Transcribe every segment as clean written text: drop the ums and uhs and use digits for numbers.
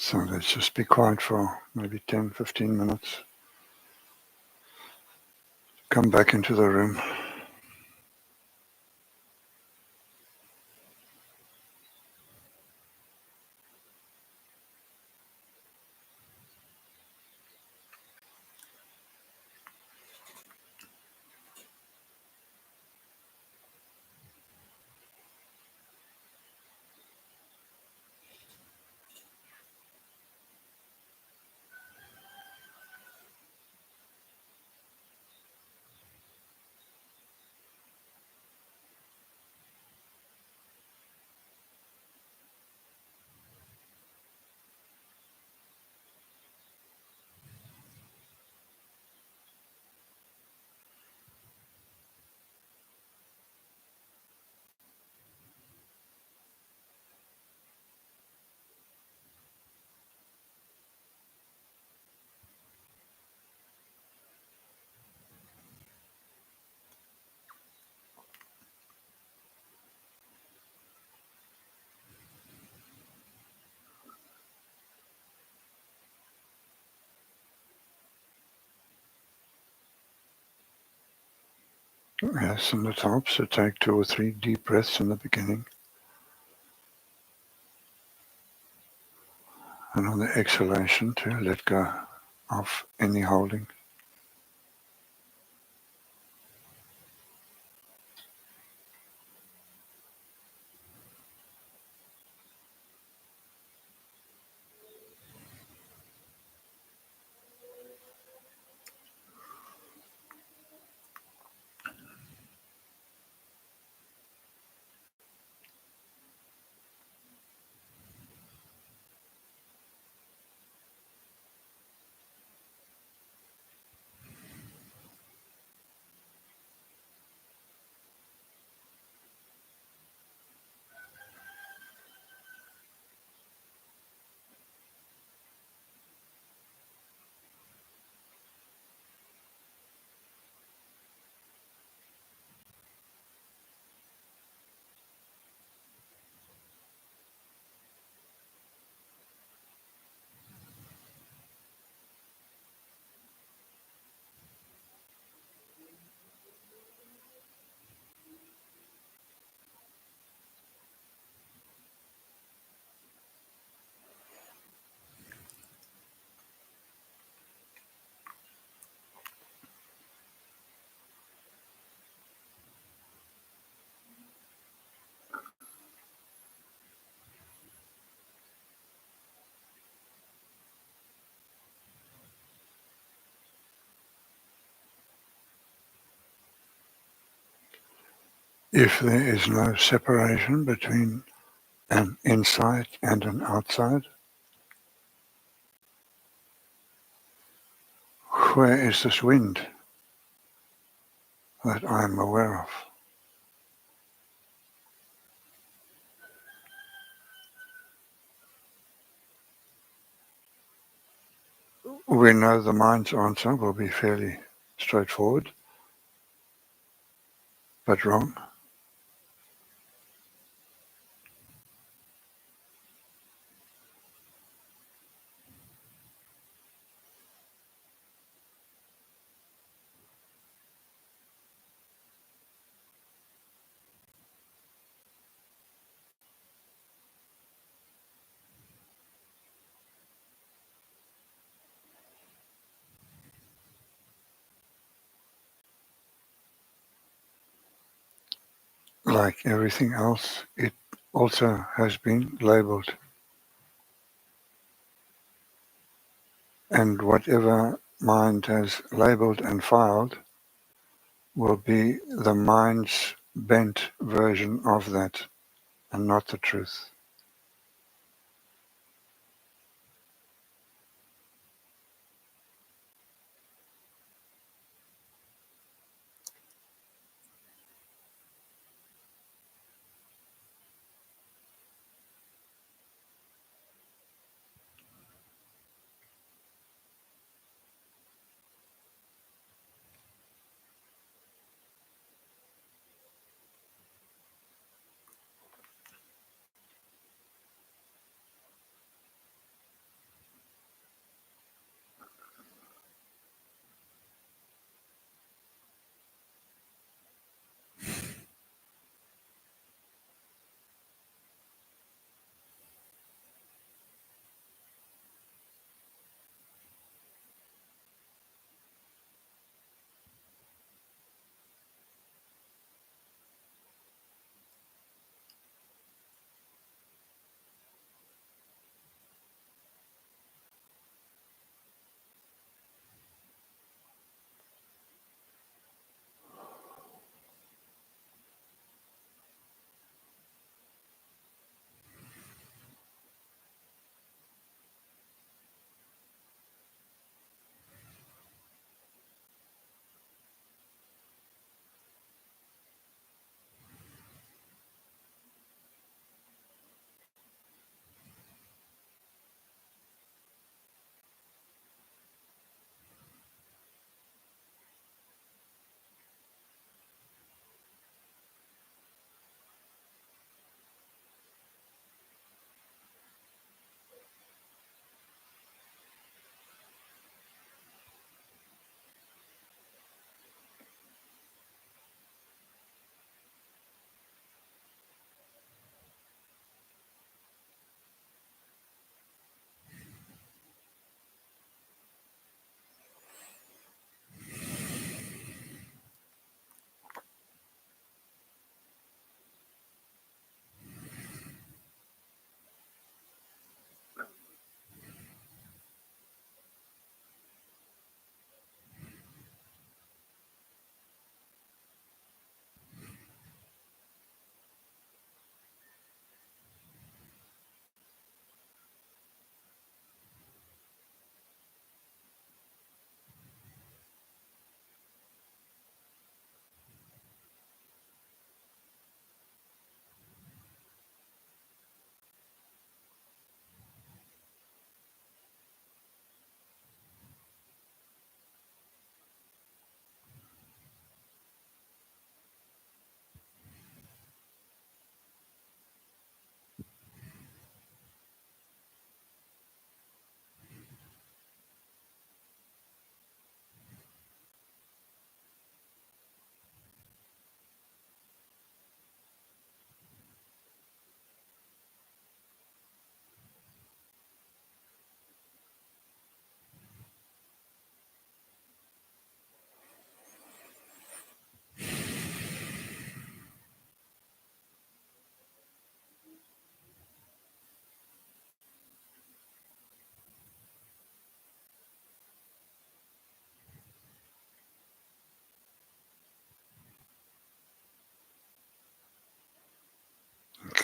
So let's just be quiet for maybe 10, 15 minutes. Come back into the room. Yes, and it helps to take 2 or 3 deep breaths in the beginning. And on the exhalation to let go of any holding. If there is no separation between an inside and an outside, where is this wind that I am aware of? We know the mind's answer will be fairly straightforward, but wrong. Like everything else, it also has been labeled. And whatever mind has labeled and filed will be the mind's bent version of that and not the truth.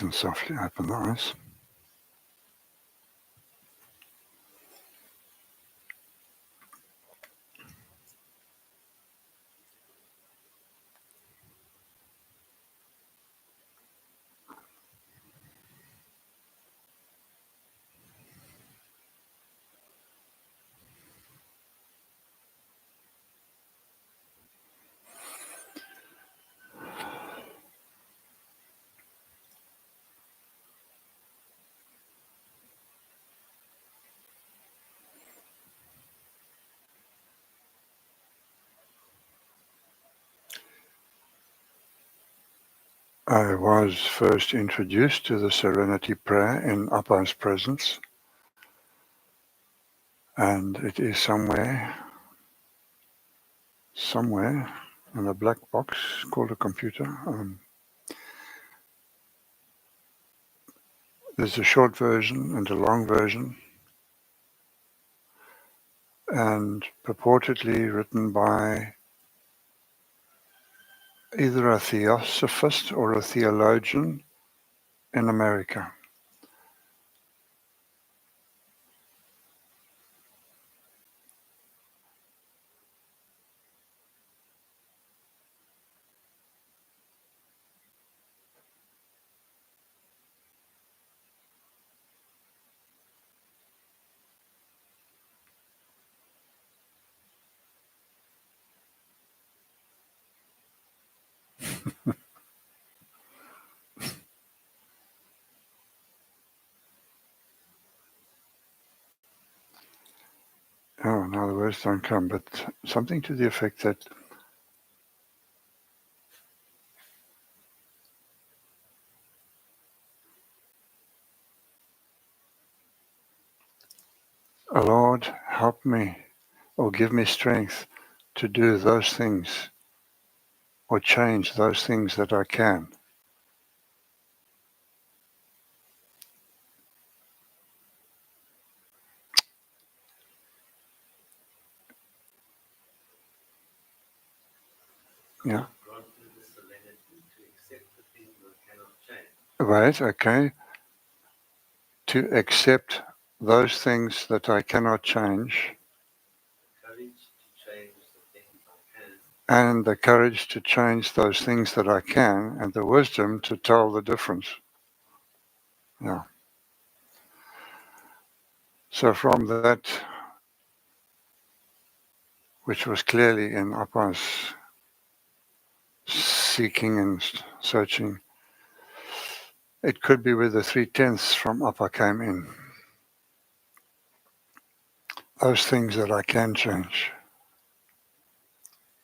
can softly open the eyes. I was first introduced to the Serenity Prayer in Appa's presence, and it is somewhere in a black box called a computer. There's a short version and a long version, and purportedly written by either a theosophist or a theologian in America. Oh, now the words don't come, but something to the effect that Lord, help me or give me strength to do those things or change those things that I can. Yeah. Right, okay. To accept those things that I cannot change, and the courage to change those things that I can, and the wisdom to tell the difference. Yeah. So from that, which was clearly in Appa's seeking and searching, it could be where the 3/10 from Appa came in. Those things that I can change,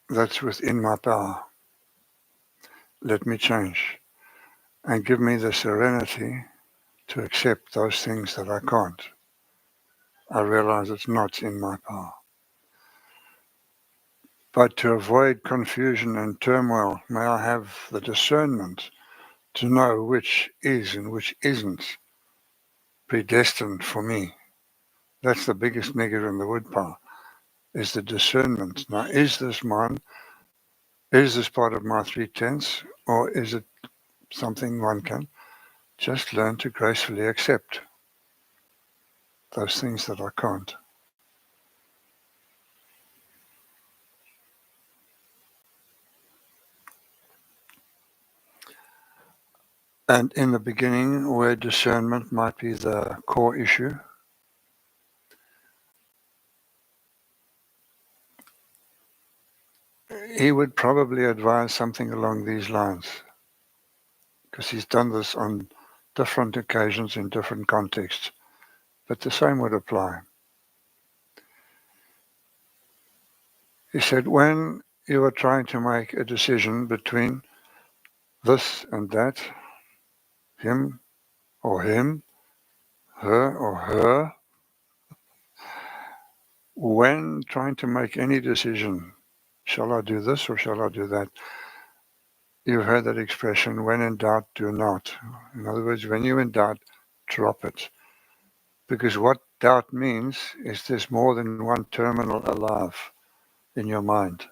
that's within my power. Let me change and give me the serenity to accept those things that I can't. I realize it's not in my power. But to avoid confusion and turmoil, may I have the discernment to know which is and which isn't predestined for me. That's the biggest nigger in the woodpile, is the discernment. Now, is this mine? Is this part of my 3/10, or is it something one can just learn to gracefully accept? Those things that I can't. And in the beginning, where discernment might be the core issue, he would probably advise something along these lines, because he's done this on different occasions in different contexts, but the same would apply. He said, when you are trying to make a decision between this and that, him or him, her or her, when trying to make any decision, shall I do this or shall I do that? You've heard that expression, when in doubt, do not. In other words, when you're in doubt, drop it. Because what doubt means is there's more than one terminal alive in your mind.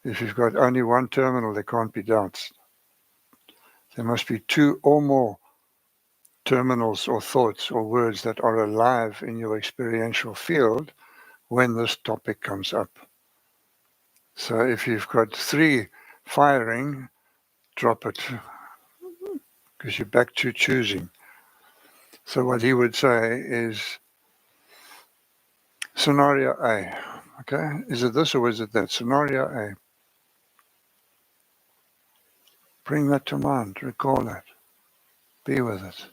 If you've got only one terminal, there can't be doubts. There must be two or more terminals or thoughts or words that are alive in your experiential field when this topic comes up. So if you've got 3 firing, drop it, because you're back to choosing. So what he would say is, scenario A, okay? Is it this or is it that? Scenario A. Bring that to mind, recall that, be with it.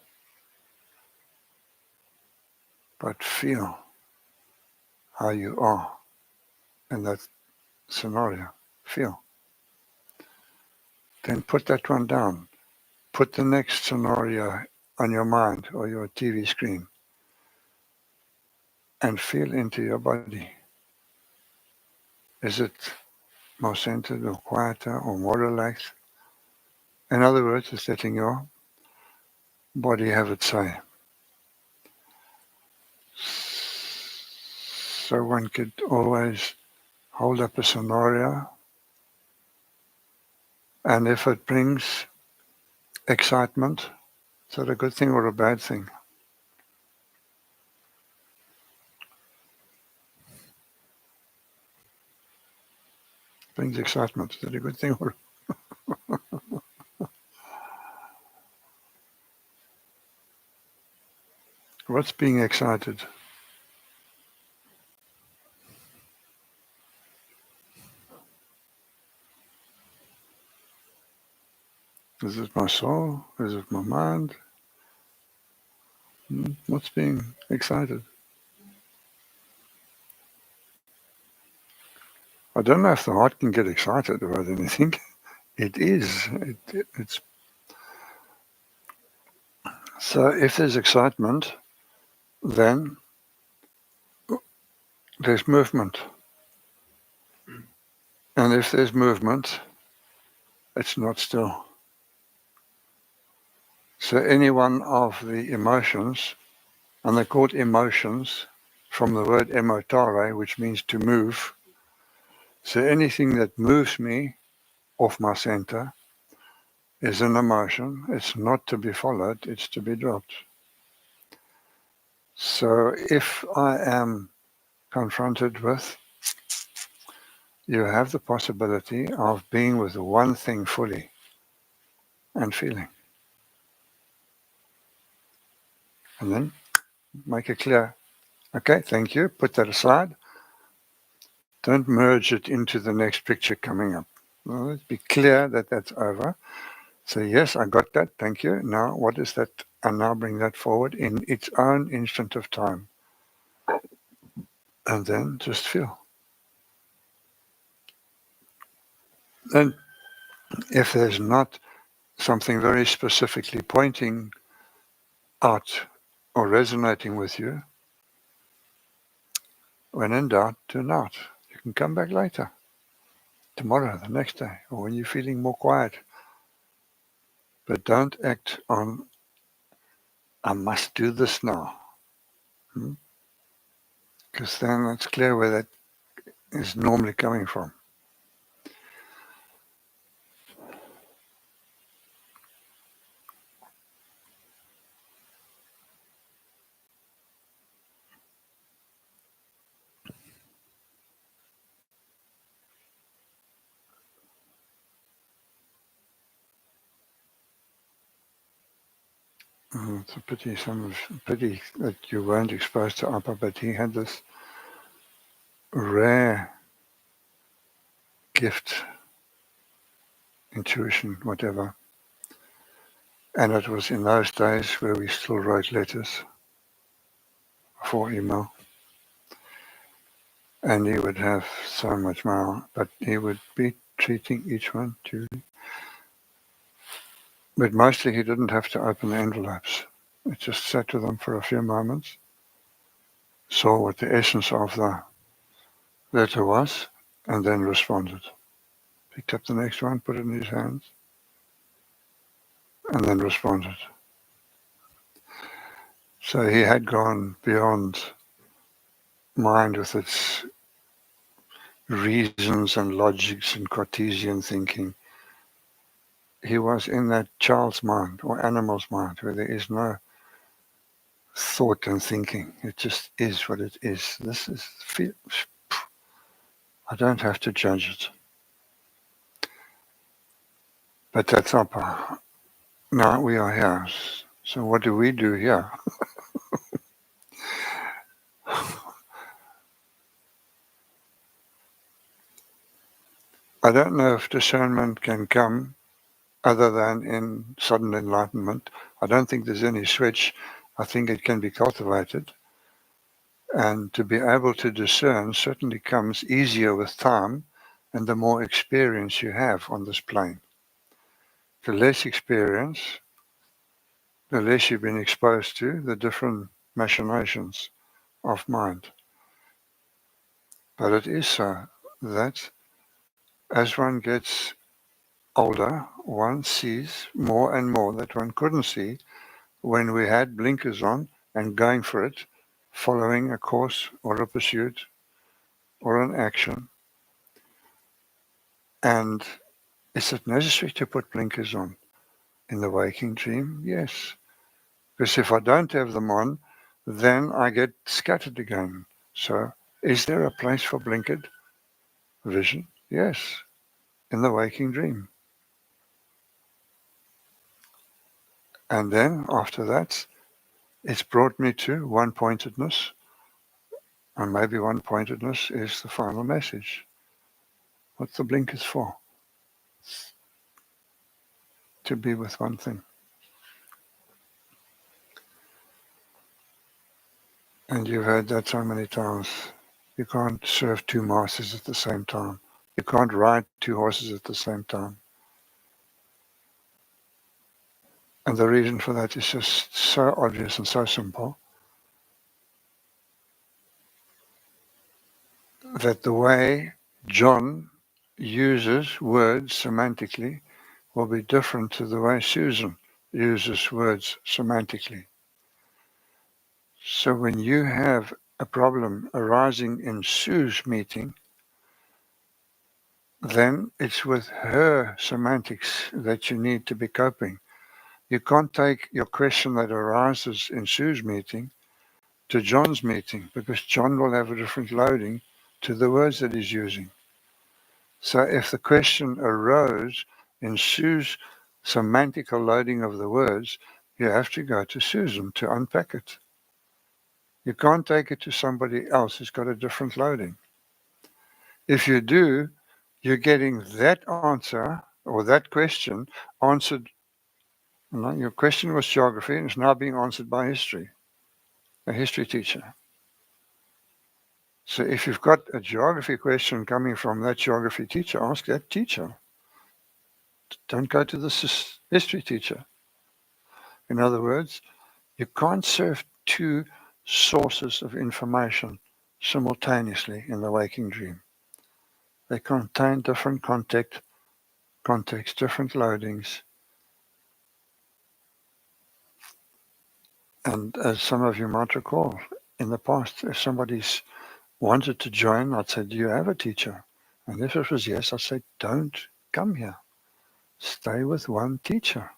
But feel how you are in that scenario. Feel. Then put that one down. Put the next scenario on your mind or your TV screen and feel into your body. Is it more centered or quieter or more relaxed? In other words, it's letting your body have its say. So one could always hold up a scenario, and if it brings excitement, is that a good thing or a bad thing? Brings excitement, is that a good thing or? What's being excited? Is it my soul? Is it my mind? What's being excited? I don't know if the heart can get excited about anything. It is. It's so if there's excitement, then there's movement. And if there's movement, it's not still. So any one of the emotions, and they're called emotions from the word emotare, which means to move. So anything that moves me off my center is an emotion. It's not to be followed, it's to be dropped. So if I am confronted with, you have the possibility of being with one thing fully and feeling. And then make it clear. Okay, thank you. Put that aside. Don't merge it into the next picture coming up. Well, let's be clear that that's over. So yes, I got that. Thank you. Now, what is that? And now bring that forward in its own instant of time. And then just feel. And if there's not something very specifically pointing out or resonating with you, when in doubt, do not. You can come back later, tomorrow, the next day, or when you're feeling more quiet. But don't act on, I must do this now. Because then it's clear where that is normally coming from. It's a pity that you weren't exposed to Appa, but he had this rare gift, intuition, whatever. And it was in those days where we still wrote letters for email. And he would have so much mail, but he would be treating each one too. But mostly he didn't have to open the envelopes. It just sat with them for a few moments, saw what the essence of the letter was, and then responded. Picked up the next one, put it in his hands, and then responded. So he had gone beyond mind with its reasons and logics and Cartesian thinking. he was in that child's mind or animal's mind where there is no thought and thinking. It just is what it is. This is, I don't have to judge it. But that's our power. Now we are here. So what do we do here? I don't know if discernment can come other than in sudden enlightenment. I don't think there's any switch. I think it can be cultivated. And to be able to discern certainly comes easier with time and the more experience you have on this plane. The less experience, the less you've been exposed to the different machinations of mind. But it is so that as one gets older, one sees more and more that one couldn't see when we had blinkers on and going for it, following a course or a pursuit or an action. And is it necessary to put blinkers on in the waking dream? Yes. Because if I don't have them on, then I get scattered again. So is there a place for blinkered vision? Yes, in the waking dream. And then after that, it's brought me to one-pointedness. And maybe one-pointedness is the final message. What's the blinkers for? To be with one thing. And you've heard that so many times. You can't serve two masters at the same time. You can't ride two horses at the same time. And the reason for that is just so obvious and so simple that the way John uses words semantically will be different to the way Susan uses words semantically. So when you have a problem arising in Sue's meeting, then it's with her semantics that you need to be coping. You can't take your question that arises in Sue's meeting to John's meeting because John will have a different loading to the words that he's using. So if the question arose in Sue's semantical loading of the words, you have to go to Susan to unpack it. You can't take it to somebody else who's got a different loading. If you do, you're getting that answer or that question answered. Your question was geography and it's now being answered by history, a history teacher. So if you've got a geography question coming from that geography teacher, ask that teacher. Don't go to the history teacher. In other words, you can't serve two sources of information simultaneously in the waking dream. They contain different context, different loadings. And as some of you might recall, in the past, if somebody's wanted to join, I'd say, do you have a teacher? And if it was yes, I'd say, don't come here. Stay with one teacher.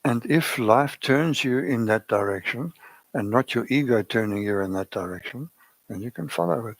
And if life turns you in that direction, and not your ego turning you in that direction, then you can follow it.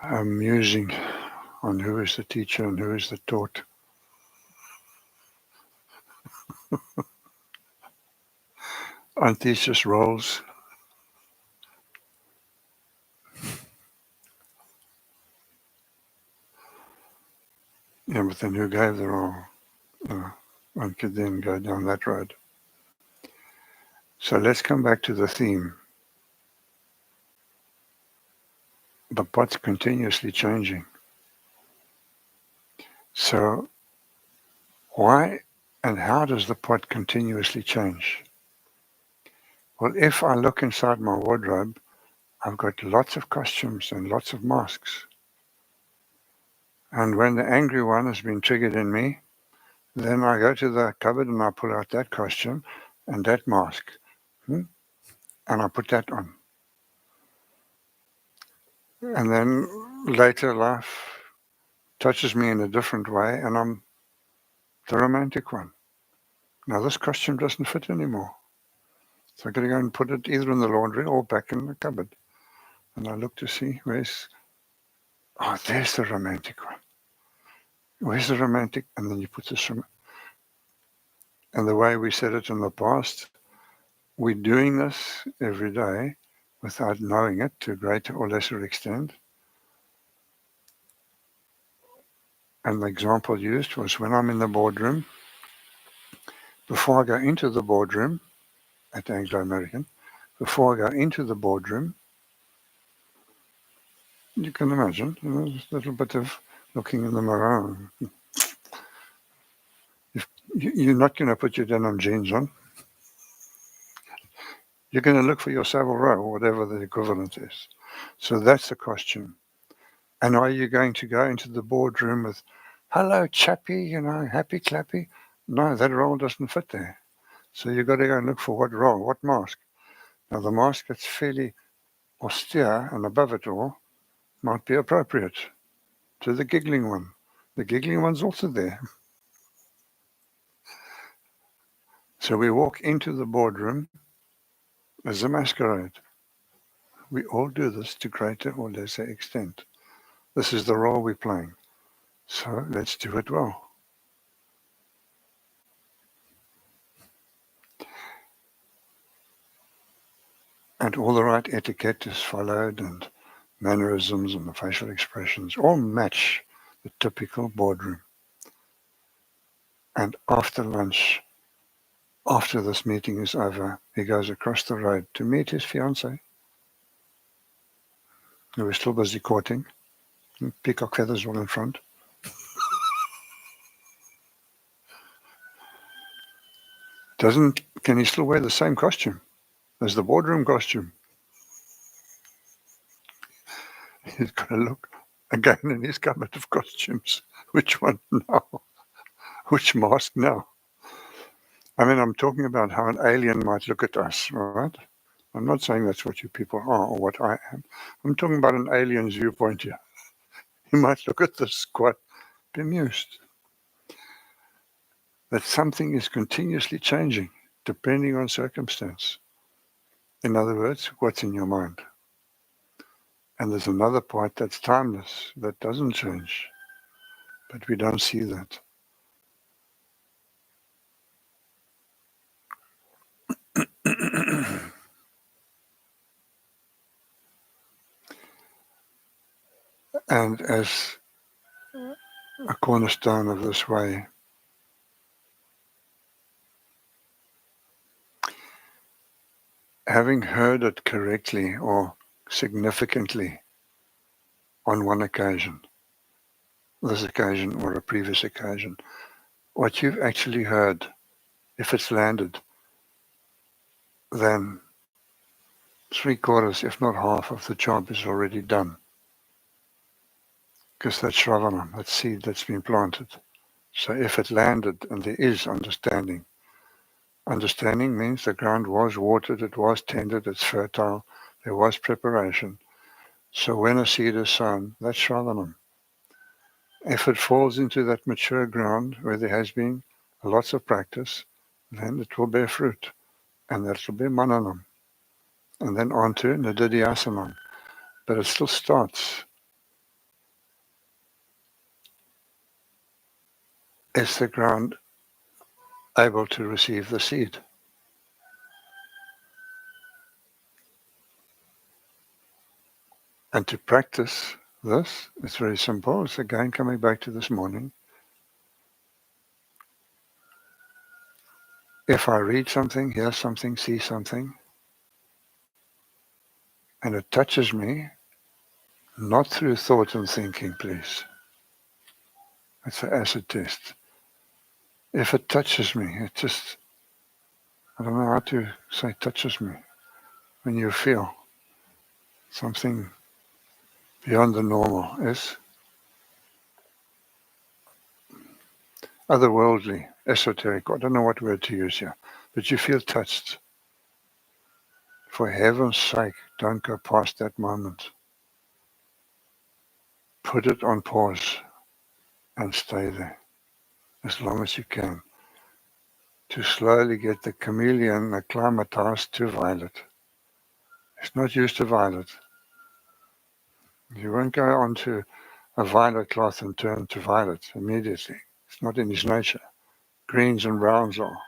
I'm musing on who is the teacher and who is the taught. Aren't these just roles? Yeah, but then who gave the role? One could then go down that road. So let's come back to the theme. The pot's continuously changing. So why and how does the pot continuously change? Well, if I look inside my wardrobe, I've got lots of costumes and lots of masks. And when the angry one has been triggered in me, then I go to the cupboard and I pull out that costume and that mask. And I put that on. And then later life touches me in a different way and I'm the romantic one. Now this costume doesn't fit anymore. So I've got to go and put it either in the laundry or back in the cupboard. And I look to see there's the romantic one. Where's the romantic? And then you put this from. And the way we said it in the past, we're doing this every day without knowing it to a greater or lesser extent. And the example used was when I'm in the boardroom, before I go into the boardroom at Anglo-American, before I go into the boardroom, you can imagine, there's a little bit of looking in the mirror. You're not going to put your denim jeans on. You're going to look for your Savile Row or whatever the equivalent is. So that's the costume. And are you going to go into the boardroom with, hello, chappy, happy clappy? No, that role doesn't fit there. So you've got to go and look for what role, what mask. Now, the mask that's fairly austere and above it all might be appropriate to the giggling one. The giggling one's also there. So we walk into the boardroom as a masquerade. We all do this to greater or lesser extent. This is the role we're playing. So let's do it well. And all the right etiquette is followed and mannerisms and the facial expressions all match the typical boardroom. And after lunch, after this meeting is over, he goes across the road to meet his fiancée, who is still busy courting. Peacock feathers all in front. Can he still wear the same costume as the boardroom costume? He's got to look again in his cupboard of costumes. Which one now? Which mask now? I mean, I'm talking about how an alien might look at us, right? I'm not saying that's what you people are or what I am. I'm talking about an alien's viewpoint here. He might look at this quite bemused. That something is continuously changing depending on circumstance. In other words, what's in your mind? And there's another part that's timeless, that doesn't change. But we don't see that. And as a cornerstone of this way, having heard it correctly or significantly on one occasion, this occasion or a previous occasion, what you've actually heard, if it's landed, then 3/4, if not half, of the job is already done. Because that's Shravanam, that seed that's been planted. So if it landed and there is understanding, understanding means the ground was watered, it was tended, it's fertile, there was preparation. So when a seed is sown, that's Shravanam. If it falls into that mature ground where there has been lots of practice, then it will bear fruit. And that will be Mananam. And then on to Nididhyasanam. But it still starts. Is the ground able to receive the seed? And to practice this, it's very simple. It's again coming back to this morning. If I read something, hear something, see something, and it touches me, not through thought and thinking, please. It's an acid test. If it touches me, it just, I don't know how to say touches me. When you feel something beyond the normal is otherworldly, esoteric. I don't know what word to use here, but you feel touched. For heaven's sake, don't go past that moment. Put it on pause and stay there as long as you can, to slowly get the chameleon acclimatized to violet. It's not used to violet. You won't go onto a violet cloth and turn to violet immediately. It's not in his nature. Greens and browns are.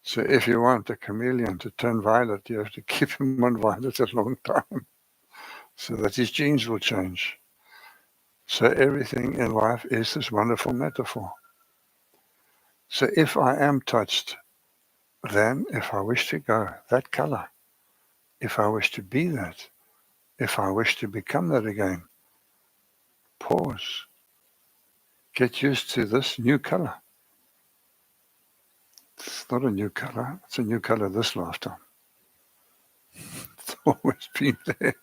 So if you want a chameleon to turn violet, you have to keep him on violet a long time so that his genes will change. So everything in life is this wonderful metaphor. So if I am touched, then if I wish to go that color, if I wish to be that, if I wish to become that again, pause. Get used to this new color. It's not a new color, it's a new color this lifetime. It's always been there,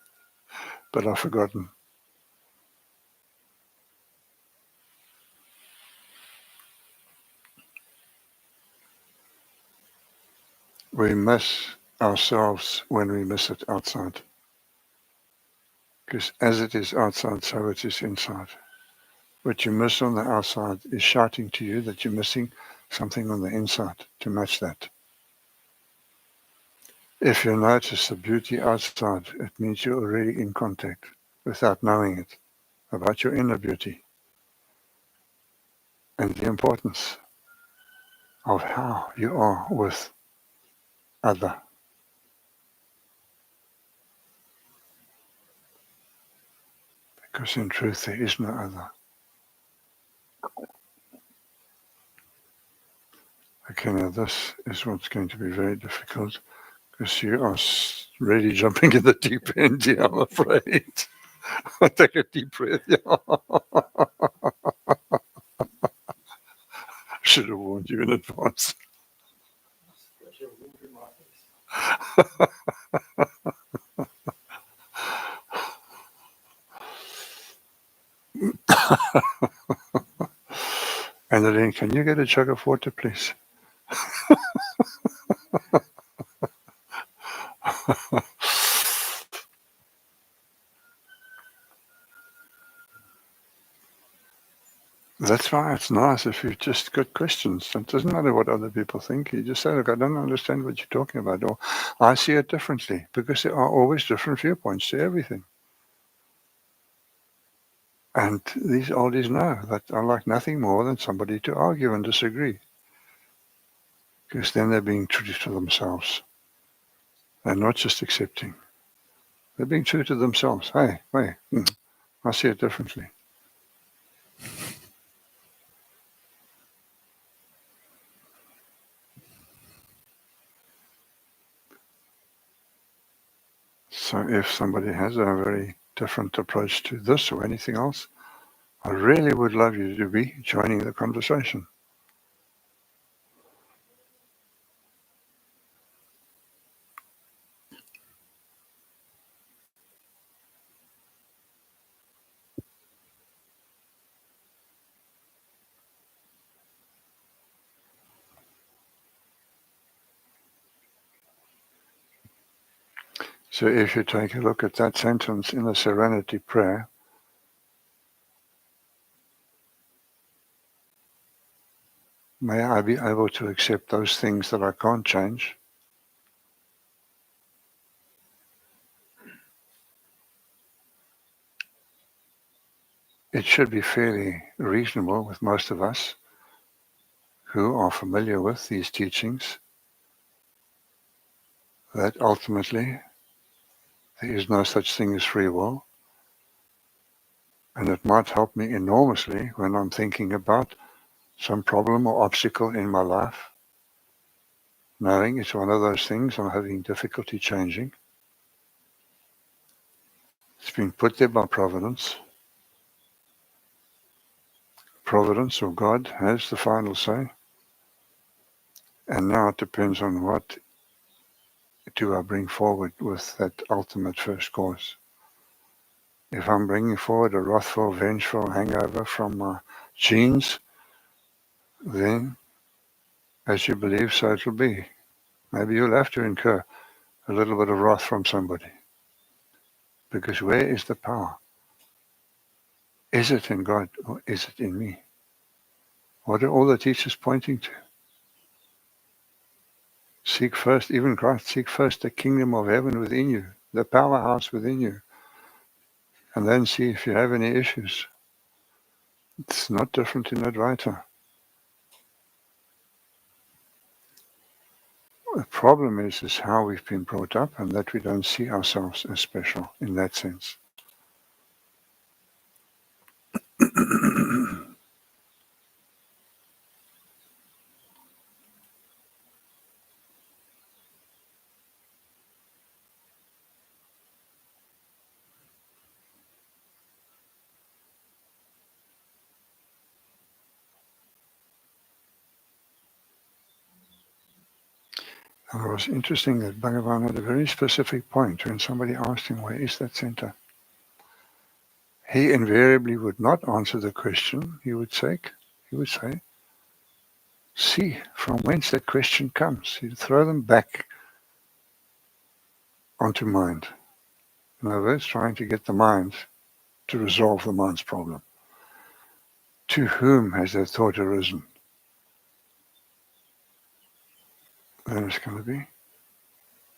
but I've forgotten. We miss ourselves when we miss it outside. Because as it is outside, so it is inside. What you miss on the outside is shouting to you that you're missing something on the inside to match that. If you notice the beauty outside, it means you're already in contact without knowing it about your inner beauty and the importance of how you are with other. Because in truth there is no other. Okay, now this is what's going to be very difficult because you are really jumping in the deep end here, I'm afraid. I'll take a deep breath. Should have warned you in advance. Annalene, can you get a jug of water, please? That's why it's nice if you've just got questions. It doesn't matter what other people think. You just say, look, I don't understand what you're talking about, or I see it differently, because there are always different viewpoints to everything. And these oldies know that I like nothing more than somebody to argue and disagree. Because then they're being true to themselves. They're not just accepting. They're being true to themselves. Hey, I see it differently. So if somebody has a very different approach to this or anything else, I really would love you to be joining the conversation. So if you take a look at that sentence in the Serenity Prayer, may I be able to accept those things that I can't change. It should be fairly reasonable with most of us who are familiar with these teachings that ultimately there is no such thing as free will. And it might help me enormously when I'm thinking about some problem or obstacle in my life knowing it's one of those things I'm having difficulty changing. It's been put there by providence. Providence or God has the final say. And now it depends on what do I bring forward with that ultimate first cause. If I'm bringing forward a wrathful, vengeful hangover from my genes, then as you believe, so it will be. Maybe you'll have to incur a little bit of wrath from somebody. Because where is the power? Is it in God or is it in me? What are all the teachers pointing to? Seek first, even Christ, seek first the kingdom of heaven within you, the powerhouse within you, and then see if you have any issues. It's not different in Advaita. The problem is how we've been brought up and that we don't see ourselves as special in that sense. And it was interesting that Bhagavan had a very specific point when somebody asked him, where is that center? He invariably would not answer the question. He would say, see from whence that question comes. He'd throw them back onto mind. In other words, trying to get the mind to resolve the mind's problem. To whom has that thought arisen? Then it's going to be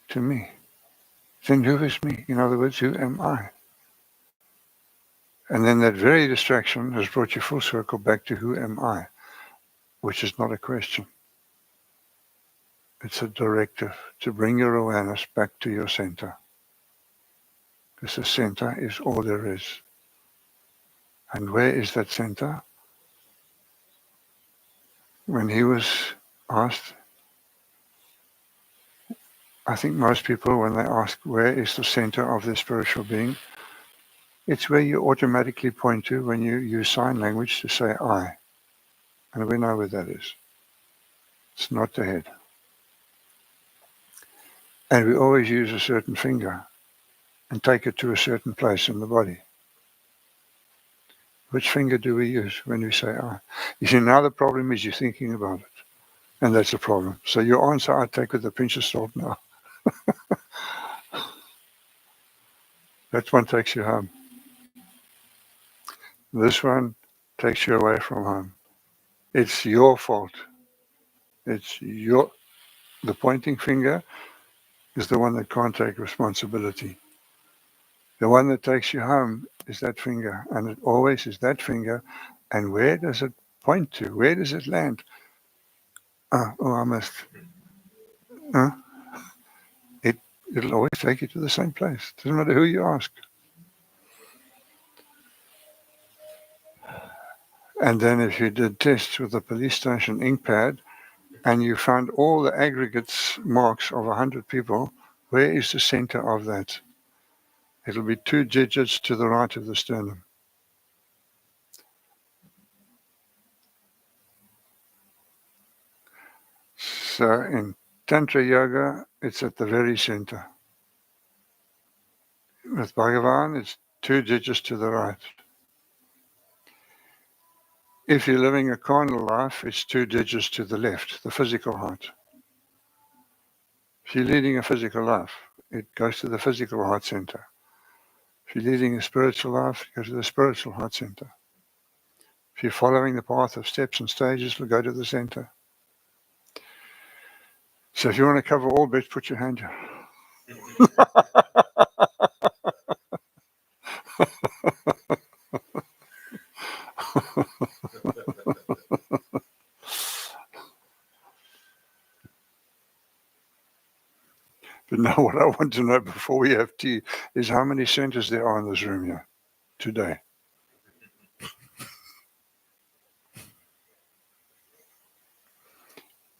to me. Then who is me? In other words, who am I? And then that very distraction has brought you full circle back to who am I, which is not a question. It's a directive to bring your awareness back to your center. Because the center is all there is. And where is that center? When he was asked, I think most people, when they ask where is the center of their spiritual being, it's where you automatically point to when you use sign language to say I. And we know where that is. It's not the head. And we always use a certain finger and take it to a certain place in the body. Which finger do we use when we say I? You see, now the problem is you're thinking about it. And that's the problem. So your answer I take with a pinch of salt now. That one takes you home. This one takes you away from home. It's your fault. The pointing finger is the one that can't take responsibility. The one that takes you home is that finger, and it always is that finger. And where does it point to? Where does it land? I missed. It'll always take you to the same place. Doesn't matter who you ask. And then if you did tests with a police station ink pad, and you found all the aggregates marks of 100 people, where is the center of that? It'll be 2 digits to the right of the sternum. So in Tantra Yoga, it's at the very center. With Bhagavan, it's 2 digits to the right. If you're living a carnal life, it's 2 digits to the left, the physical heart. If you're leading a physical life, it goes to the physical heart center. If you're leading a spiritual life, it goes to the spiritual heart center. If you're following the path of steps and stages, it'll go to the center. So if you want to cover all bits, put your hand here. But now what I want to know before we have tea is how many centers there are in this room here today.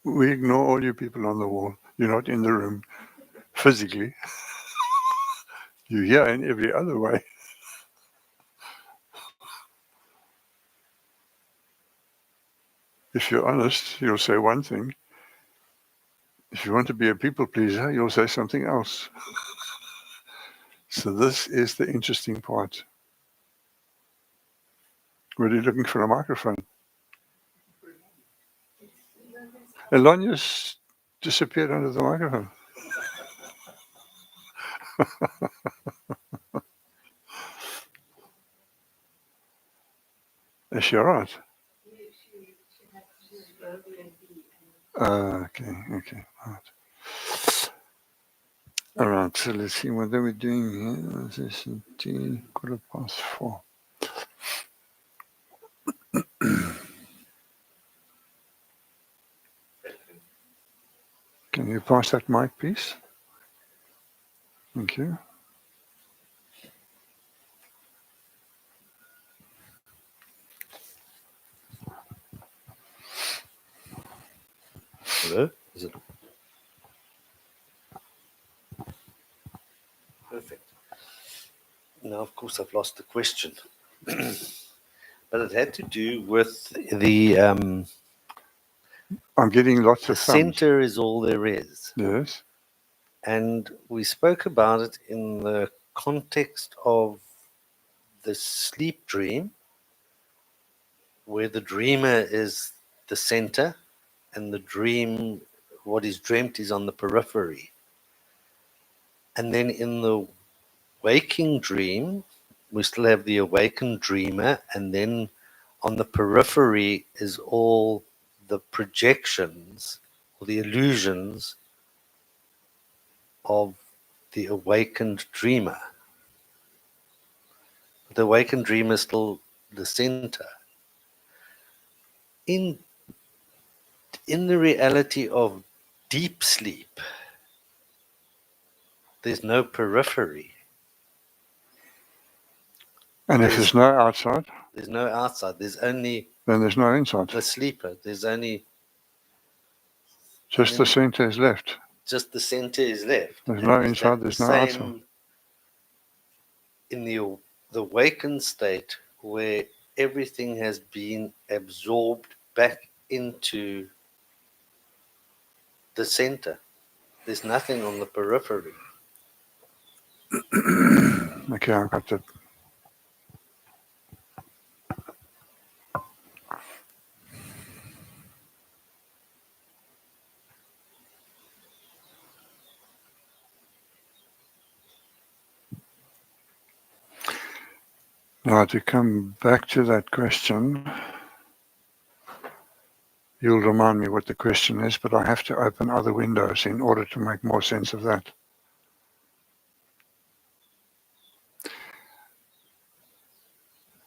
We ignore all you people on the wall. You're not in the room physically. You're here in every other way. If you're honest, you'll say one thing. If you want to be a people pleaser, you'll say something else. So this is the interesting part. Were you looking for a microphone? Elonius disappeared under the microphone. Is she all right? Okay, right. All right, so let's see what are we doing here. This is 4:15. Can you pass that mic, please? Thank you. Hello? Is it perfect? Now, of course, I've lost the question, but it had to do with the I'm getting lots of thumbs. center is all there is. Yes. And we spoke about it in the context of the sleep dream, where the dreamer is the center and the dream, what is dreamt, is on the periphery. And then in the waking dream, we still have the awakened dreamer, and then on the periphery is all the projections or the illusions of the awakened dreamer. The awakened dreamer is still the center. In the reality of deep sleep, there's no periphery. And if there's no outside, there's no outside. There's only then there's no inside. the sleeper. There's only just the center is left. Just the center is left. There's no inside. There's no outside. In the awakened state, where everything has been absorbed back into the center, there's nothing on the periphery. Okay, I've got that. Now, to come back to that question, you'll remind me what the question is, but I have to open other windows in order to make more sense of that.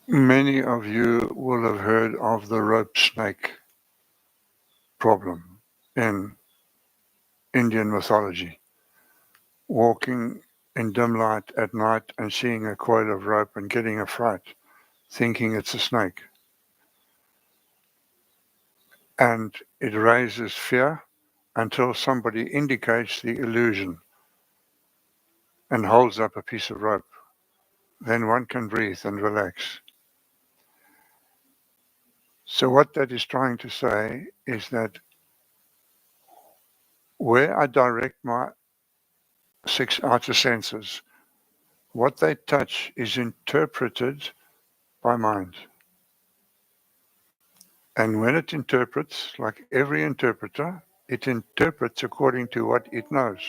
Many of you will have heard of the rope snake problem in Indian mythology. Walking in dim light at night and seeing a coil of rope and getting a fright, thinking it's a snake. And it raises fear until somebody indicates the illusion and holds up a piece of rope. Then one can breathe and relax. So what that is trying to say is that where I direct my 6 outer senses, what they touch is interpreted by mind. And when it interprets, like every interpreter, it interprets according to what it knows.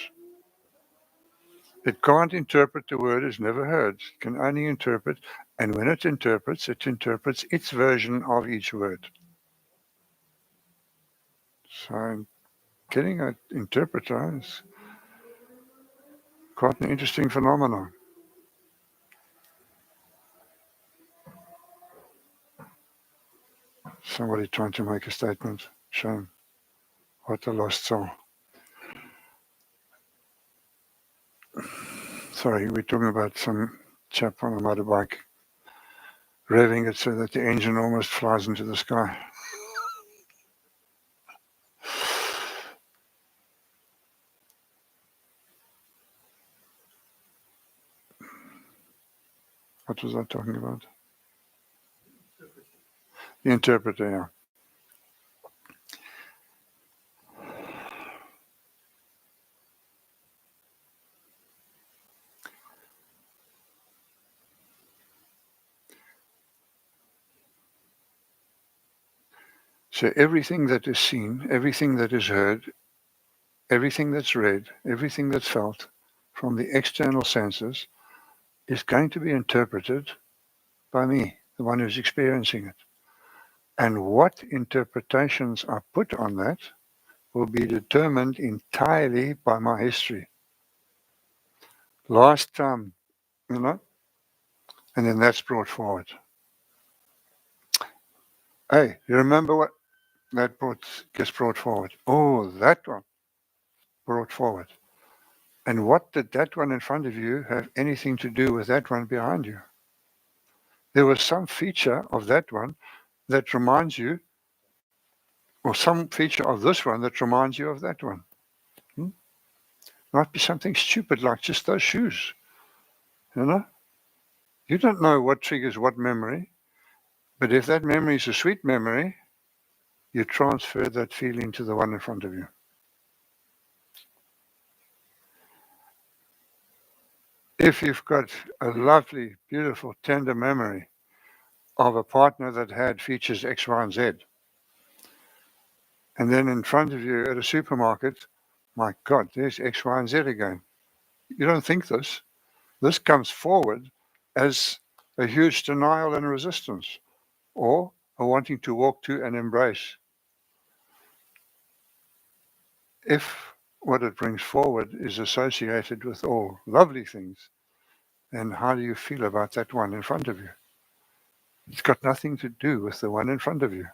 It can't interpret the word it's never heard. It can only interpret, and when it interprets its version of each word. So getting an interpreter is quite an interesting phenomenon. Somebody trying to make a statement. Shame. What a lost soul. Sorry, we're talking about some chap on a motorbike revving it so that the engine almost flies into the sky. What was I talking about? The interpreter, yeah. So everything that is seen, everything that is heard, everything that's read, everything that's felt from the external senses is going to be interpreted by me, the one who's experiencing it. And what interpretations are put on that will be determined entirely by my history. Last time, and then that's brought forward. Hey, you remember what that gets brought forward? Oh, that one brought forward. And what did that one in front of you have anything to do with that one behind you? There was some feature of that one that reminds you, or some feature of this one that reminds you of that one. Might be something stupid like just those shoes. You don't know what triggers what memory, but if that memory is a sweet memory, you transfer that feeling to the one in front of you. If you've got a lovely, beautiful, tender memory of a partner that had features X, Y, and Z, and then in front of you at a supermarket, my God, there's X, Y, and Z again. You don't think this. This comes forward as a huge denial and resistance, or a wanting to walk to and embrace. If what it brings forward is associated with all lovely things, then how do you feel about that one in front of you? It's got nothing to do with the one in front of you.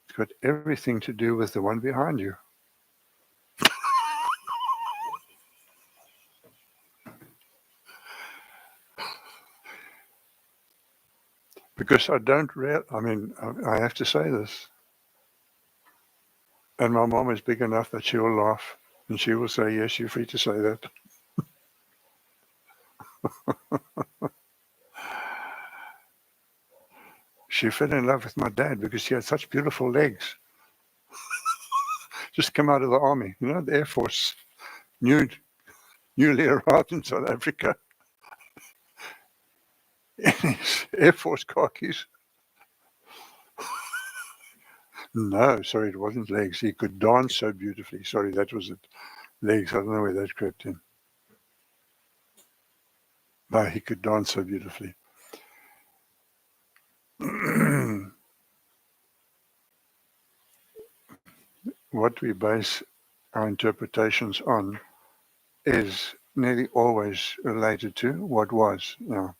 It's got everything to do with the one behind you. Because I have to say this. And my mom is big enough that she will laugh and she will say, yes, you're free to say that. She fell in love with my dad because he had such beautiful legs. Just come out of the army, the Air Force, newly arrived in South Africa in his Air Force khakis. No, sorry, it wasn't legs. He could dance so beautifully. Sorry, that was it. Legs, I don't know where that crept in. No, he could dance so beautifully. What we base our interpretations on is nearly always related to what was. Now,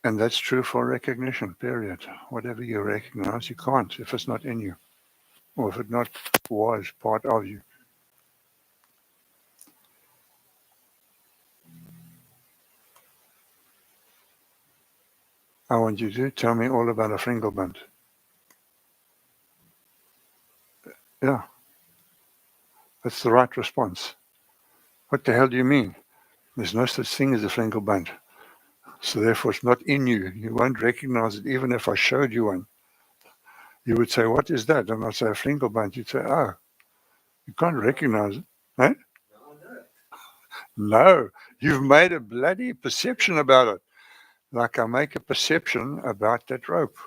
and that's true for recognition, period. Whatever you recognize, you can't if it's not in you, or if it not was part of you. I want you to tell me all about a Fringelband. Yeah, that's the right response. What the hell do you mean? There's no such thing as a Fringelband. So therefore it's not in you. You won't recognize it even if I showed you one. You would say, what is that? And I'd say a Fringelband. You'd say, oh, you can't recognize it. Eh? No, you've made a bloody perception about it. Like I make a perception about that rope.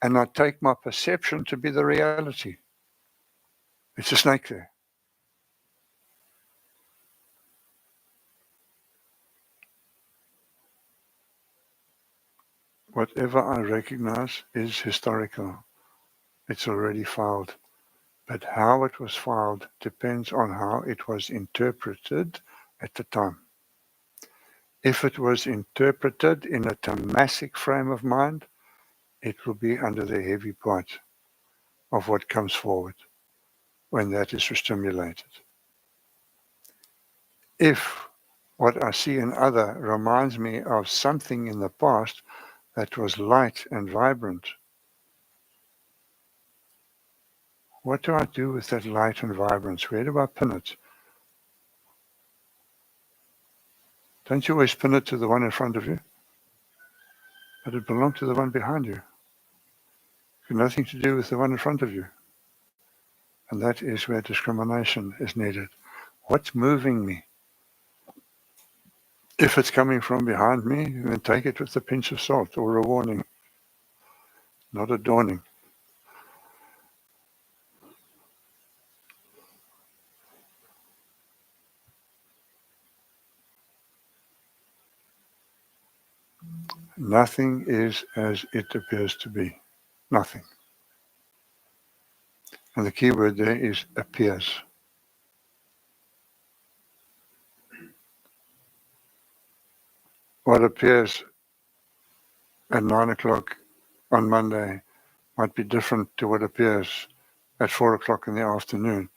And I take my perception to be the reality. It's a snake there. Whatever I recognize is historical. It's already filed. But how it was filed depends on how it was interpreted at the time. If it was interpreted in a tamasic frame of mind, it will be under the heavy part of what comes forward when that is restimulated. If what I see in other reminds me of something in the past that was light and vibrant, what do I do with that light and vibrance? Where do I pin it? Don't you always pin it to the one in front of you? But it belonged to the one behind you. It had nothing to do with the one in front of you. And that is where discrimination is needed. What's moving me? If it's coming from behind me, then take it with a pinch of salt or a warning, not a dawning. Nothing is as it appears to be. Nothing. And the key word there is appears. What appears at 9 o'clock on Monday might be different to what appears at 4 o'clock in the afternoon,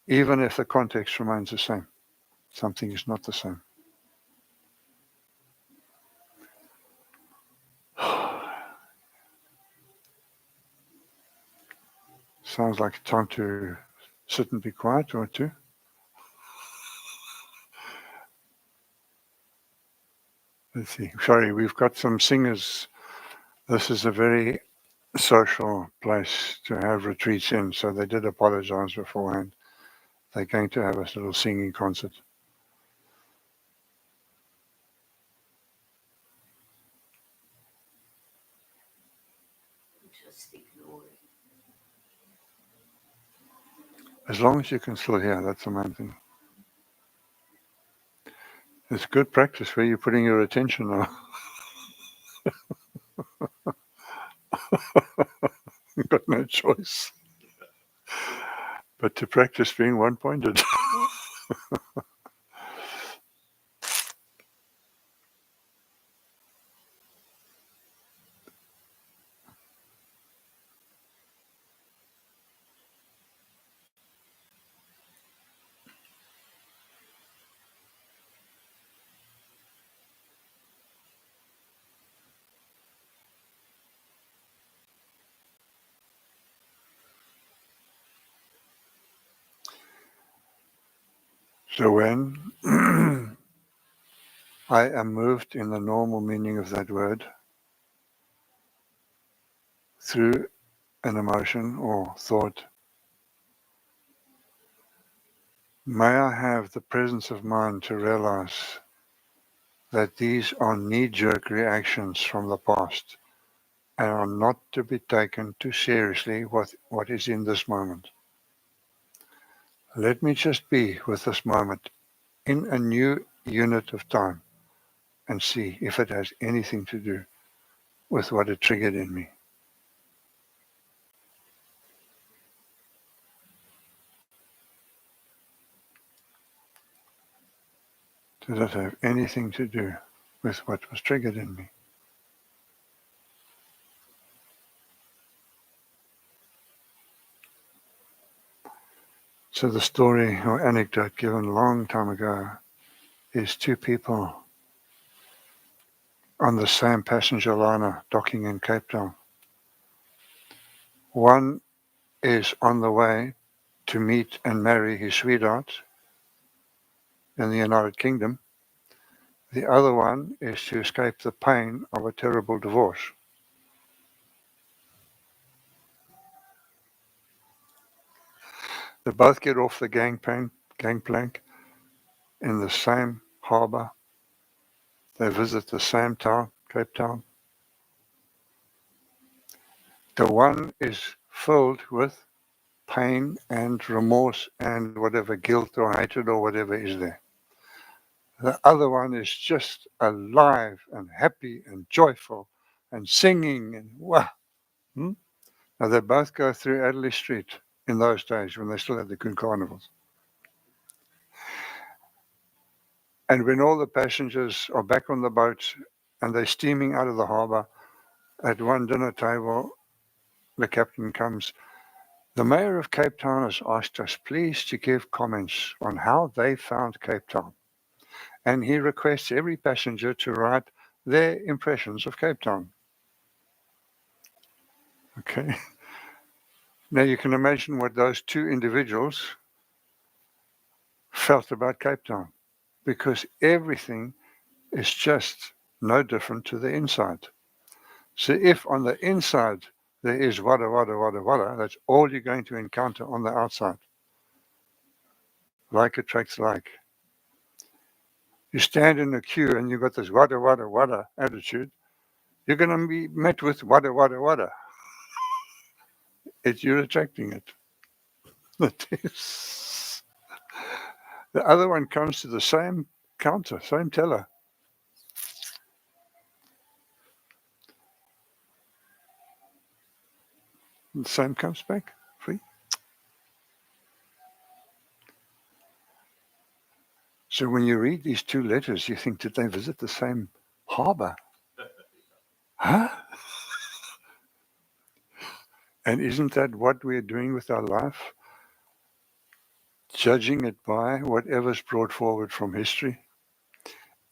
even if the context remains the same. Something is not the same. Sounds like time to sit and be quiet or two. Let's see. Sorry, we've got some singers. This is a very social place to have retreats in, so they did apologize beforehand. They're going to have a little singing concert. Just ignore it. As long as you can still hear, that's the main thing. It's good practice where you're putting your attention on. You've got no choice but to practice being one-pointed. So when I am moved in the normal meaning of that word through an emotion or thought, may I have the presence of mind to realize that these are knee-jerk reactions from the past and are not to be taken too seriously with what is in this moment. Let me just be with this moment in a new unit of time and see if it has anything to do with what it triggered in me. Does it have anything to do with what was triggered in me? So the story or anecdote given a long time ago is two people on the same passenger liner docking in Cape Town. One is on the way to meet and marry his sweetheart in the United Kingdom. The other one is to escape the pain of a terrible divorce. They both get off the gangplank in the same harbour. They visit the same town, Cape Town. The one is filled with pain and remorse and whatever guilt or hatred or whatever is there. The other one is just alive and happy and joyful and singing and wow. Now they both go through Adelaide Street in those days when they still had the good carnivals. And when all the passengers are back on the boat and they're steaming out of the harbour, at one dinner table, the captain comes. The mayor of Cape Town has asked us please to give comments on how they found Cape Town. And he requests every passenger to write their impressions of Cape Town. Okay. Now you can imagine what those two individuals felt about Cape Town, because everything is just no different to the inside. So if on the inside there is wada, that's all you're going to encounter on the outside. Like attracts like. You stand in a queue and you've got this wada attitude, you're going to be met with wada. You're attracting it. It is. The other one comes to the same counter, same teller. The same comes back free. So when you read these two letters, you think, did they visit the same harbor? Huh? And isn't that what we're doing with our life? Judging it by whatever's brought forward from history,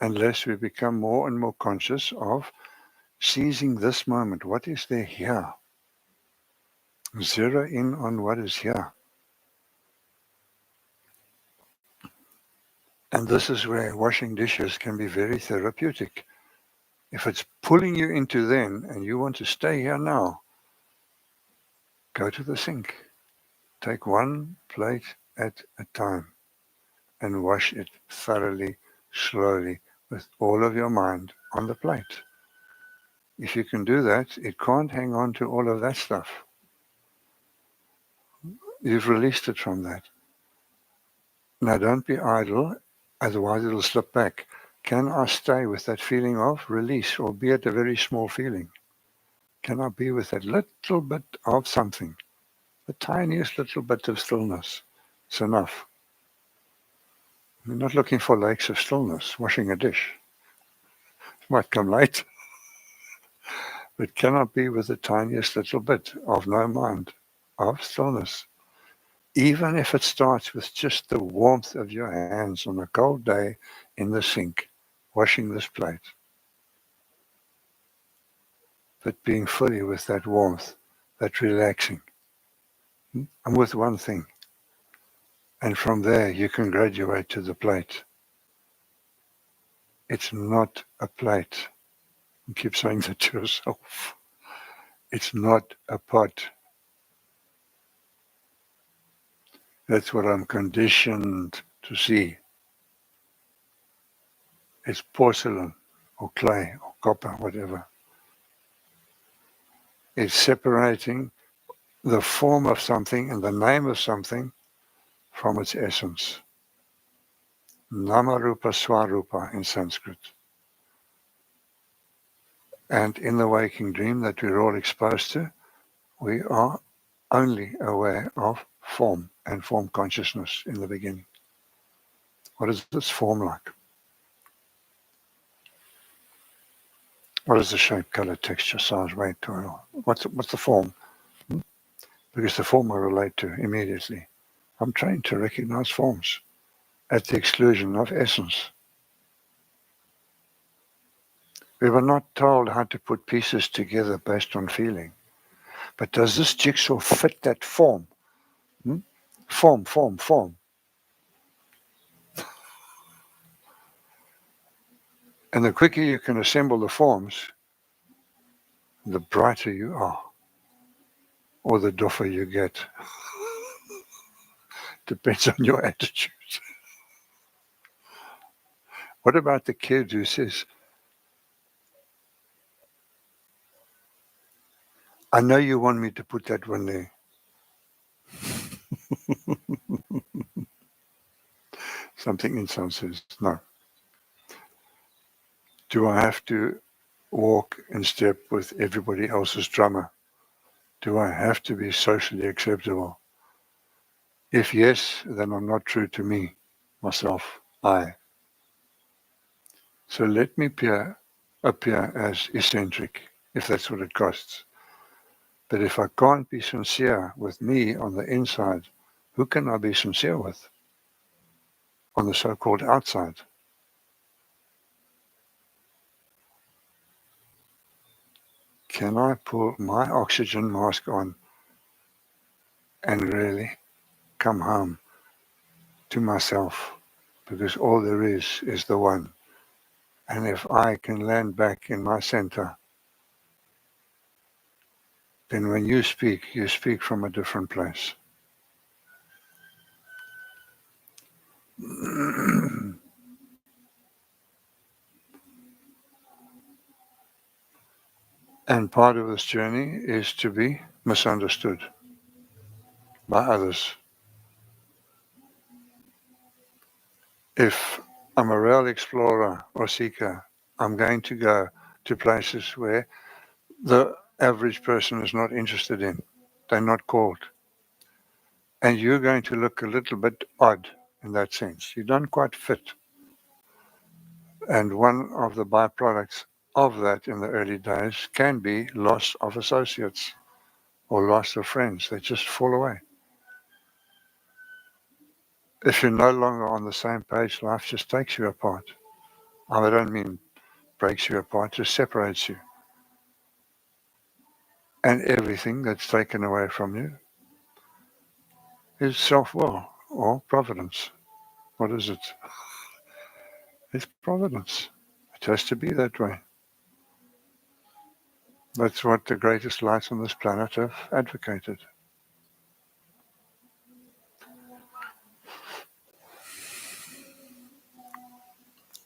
unless we become more and more conscious of seizing this moment. What is there here? Zero in on what is here. And this is where washing dishes can be very therapeutic. If it's pulling you into then and you want to stay here now, go to the sink. Take one plate at a time and wash it thoroughly, slowly, with all of your mind on the plate. If you can do that, it can't hang on to all of that stuff. You've released it from that. Now don't be idle, otherwise it'll slip back. Can I stay with that feeling of release, albeit a very small feeling? Can I be with that little bit of something? The tiniest little bit of stillness. It's enough. We're not looking for lakes of stillness, washing a dish. It might come late. But can I be with the tiniest little bit of no mind, of stillness? Even if it starts with just the warmth of your hands on a cold day in the sink, washing this plate. But being fully with that warmth, that relaxing. I'm with one thing. And from there, you can graduate to the plate. It's not a plate. You keep saying that to yourself. It's not a pot. That's what I'm conditioned to see. It's porcelain or clay or copper, whatever. It's separating the form of something and the name of something from its essence. Namarupa Swarupa in Sanskrit. And in the waking dream that we're all exposed to, we are only aware of form and form consciousness in the beginning. What is this form like? What is the shape, color, texture, size, weight, oil? What's the form? Because the form I relate to immediately. I'm trained to recognize forms at the exclusion of essence. We were not told how to put pieces together based on feeling. But does this jigsaw fit that form? Form. And the quicker you can assemble the forms, the brighter you are, or the doffer you get. Depends on your attitude. What about the kid who says, I know you want me to put that one there. Something inside says, no. Do I have to walk in step with everybody else's drummer? Do I have to be socially acceptable? If yes, then I'm not true to me, myself, I. So let me appear as eccentric, if that's what it costs. But if I can't be sincere with me on the inside, who can I be sincere with on the so-called outside? Can I pull my oxygen mask on and really come home to myself? Because all there is the one. And if I can land back in my center, then when you speak from a different place. And part of this journey is to be misunderstood by others. If I'm a real explorer or seeker, I'm going to go to places where the average person is not interested in. They're not called. And you're going to look a little bit odd in that sense. You don't quite fit. And one of the byproducts of that in the early days can be loss of associates or loss of friends. They just fall away. If you're no longer on the same page, life just takes you apart. I don't mean breaks you apart, just separates you. And everything that's taken away from you is self-will or providence. What is it? It's providence. It has to be that way. That's what the greatest lights on this planet have advocated.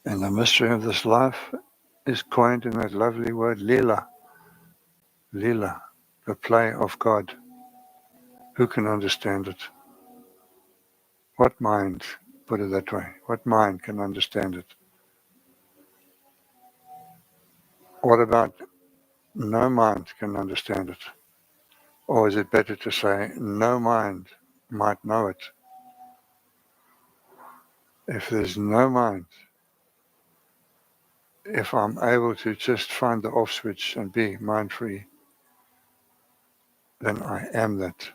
And the mystery of this life is coined in that lovely word, lila. Lila, the play of God. Who can understand it? What mind, put it that way, what mind can understand it? What about no mind can understand it? Or is it better to say no mind might know it? If there's no mind, if I'm able to just find the off switch and be mind free, then I am that.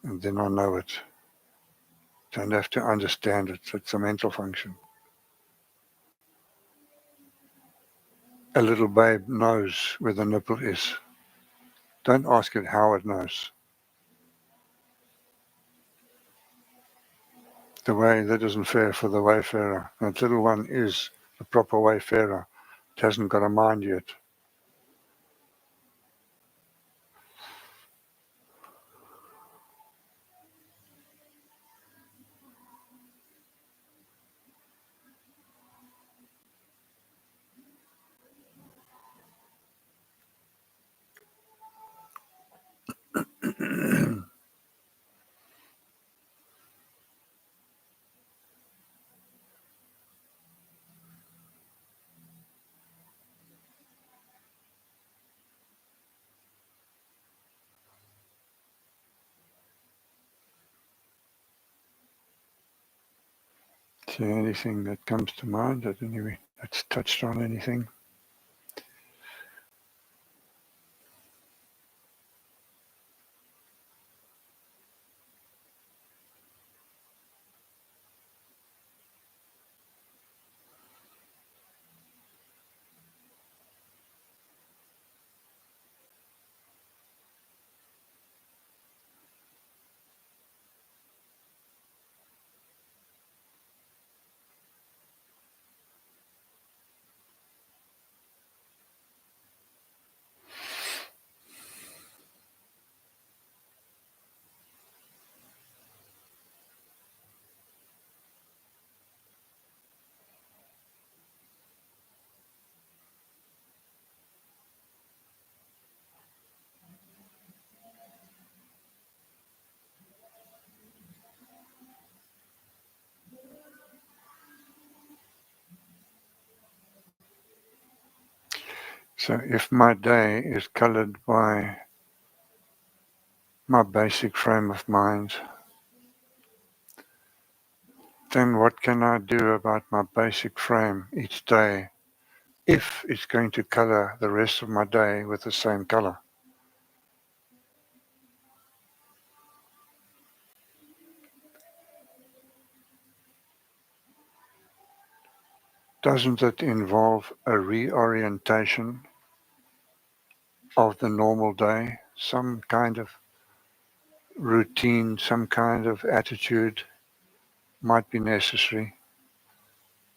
And then I know it. Don't have to understand it. It's a mental function. A little babe knows where the nipple is. Don't ask it how it knows. The way that isn't fair for the wayfarer. That little one is the proper wayfarer. It hasn't got a mind yet. So anything that comes to mind at any rate, that's touched on anything? So if my day is colored by my basic frame of mind, then what can I do about my basic frame each day if it's going to color the rest of my day with the same color? Doesn't it involve a reorientation of the normal day, some kind of routine, some kind of attitude might be necessary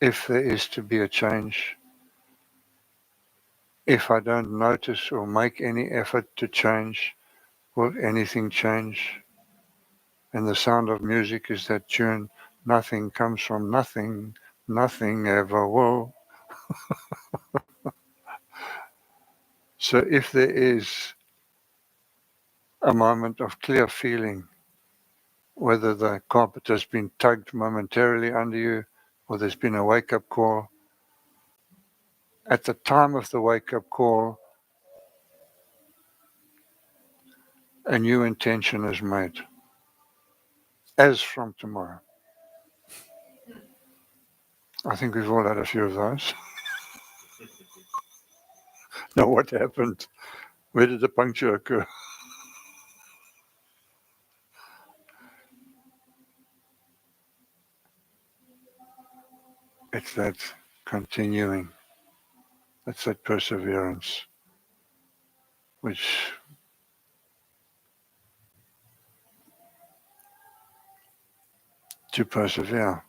if there is to be a change, if I don't notice or make any effort to change, will anything change? And the sound of music is that tune, nothing comes from nothing, nothing ever will. So if there is a moment of clear feeling, whether the carpet has been tugged momentarily under you or there's been a wake-up call, at the time of the wake-up call, a new intention is made, as from tomorrow. I think we've all had a few of those. Now, what happened? Where did the puncture occur? It's that continuing, it's that perseverance, which to persevere,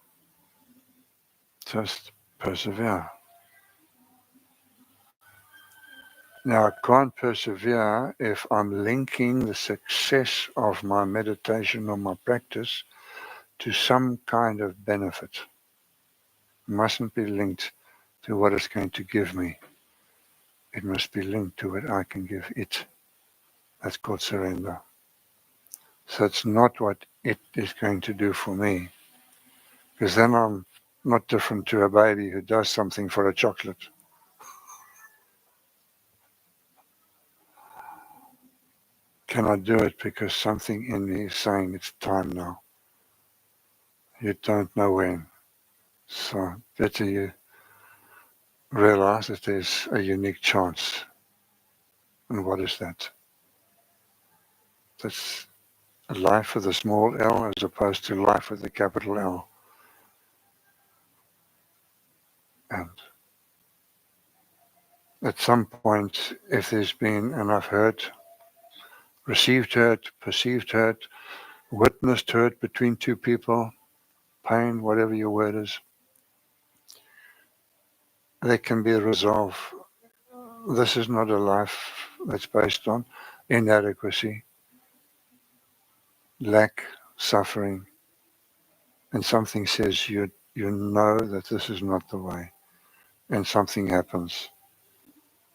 just persevere. Now, I can't persevere if I'm linking the success of my meditation or my practice to some kind of benefit. It mustn't be linked to what it's going to give me. It must be linked to what I can give it. That's called surrender. So it's not what it is going to do for me, because then I'm not different to a baby who does something for a chocolate. Can I do it because something in me is saying it's time now? You don't know when. So better you realize that there's a unique chance. And what is that? That's a life with a small L as opposed to life with a capital L. And at some point, if there's been enough hurt, received hurt, perceived hurt, witnessed hurt between two people, pain, whatever your word is, there can be a resolve. This is not a life that's based on inadequacy, lack, suffering, and something says you know that this is not the way, and something happens.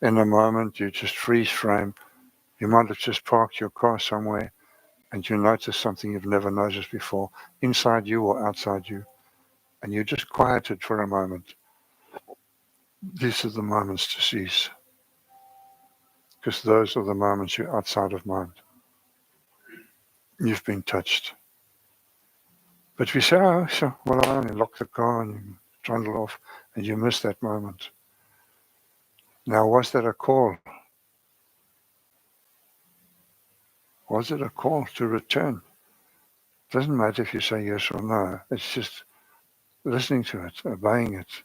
In a moment, you just freeze frame. You might have just parked your car somewhere, and you notice something you've never noticed before, inside you or outside you, and you just quiet it for a moment. These are the moments to cease, because those are the moments you're outside of mind. You've been touched. But we say, oh, so, well, I only locked the car and you trundle off, and you miss that moment. Now, was that a call? Was it a call to return? Doesn't matter if you say yes or no. It's just listening to it, obeying it,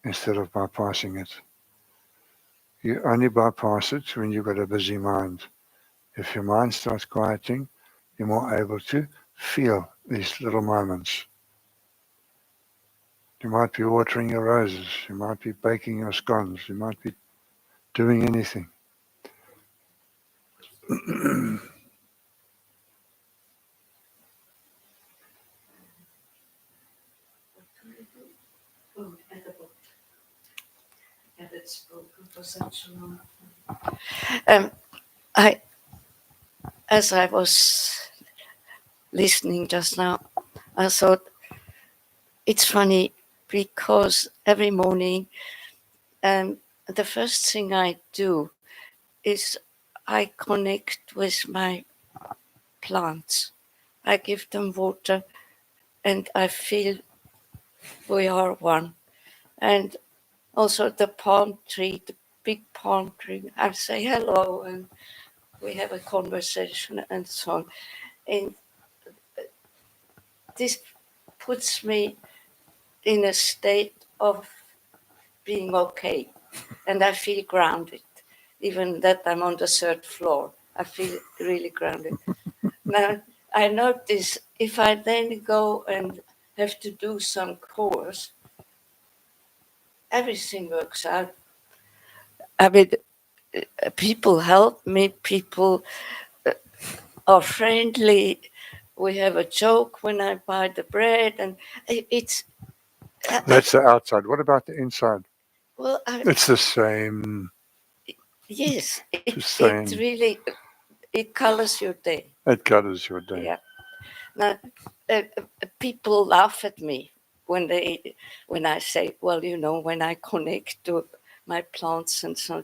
instead of bypassing it. You only bypass it when you've got a busy mind. If your mind starts quieting, you're more able to feel these little moments. You might be watering your roses. You might be baking your scones. You might be doing anything. I, as I was listening just now, I thought it's funny because every morning, the first thing I do is I connect with my plants. I give them water, and I feel we are one. And also the palm tree, the big palm tree, I say hello, and we have a conversation and so on. And this puts me in a state of being okay, and I feel grounded. Even that I'm on the third floor, I feel really grounded. Now, I notice if I then go and have to do some course, everything works out. I mean, people help me, people are friendly. We have a joke when I buy the bread, and it's. That's the outside. What about the inside? Well, It's the same. yes, The it same. really it colors your day. It colours your day. Yeah. Now, people laugh at me when I say, well, when I connect to my plants and so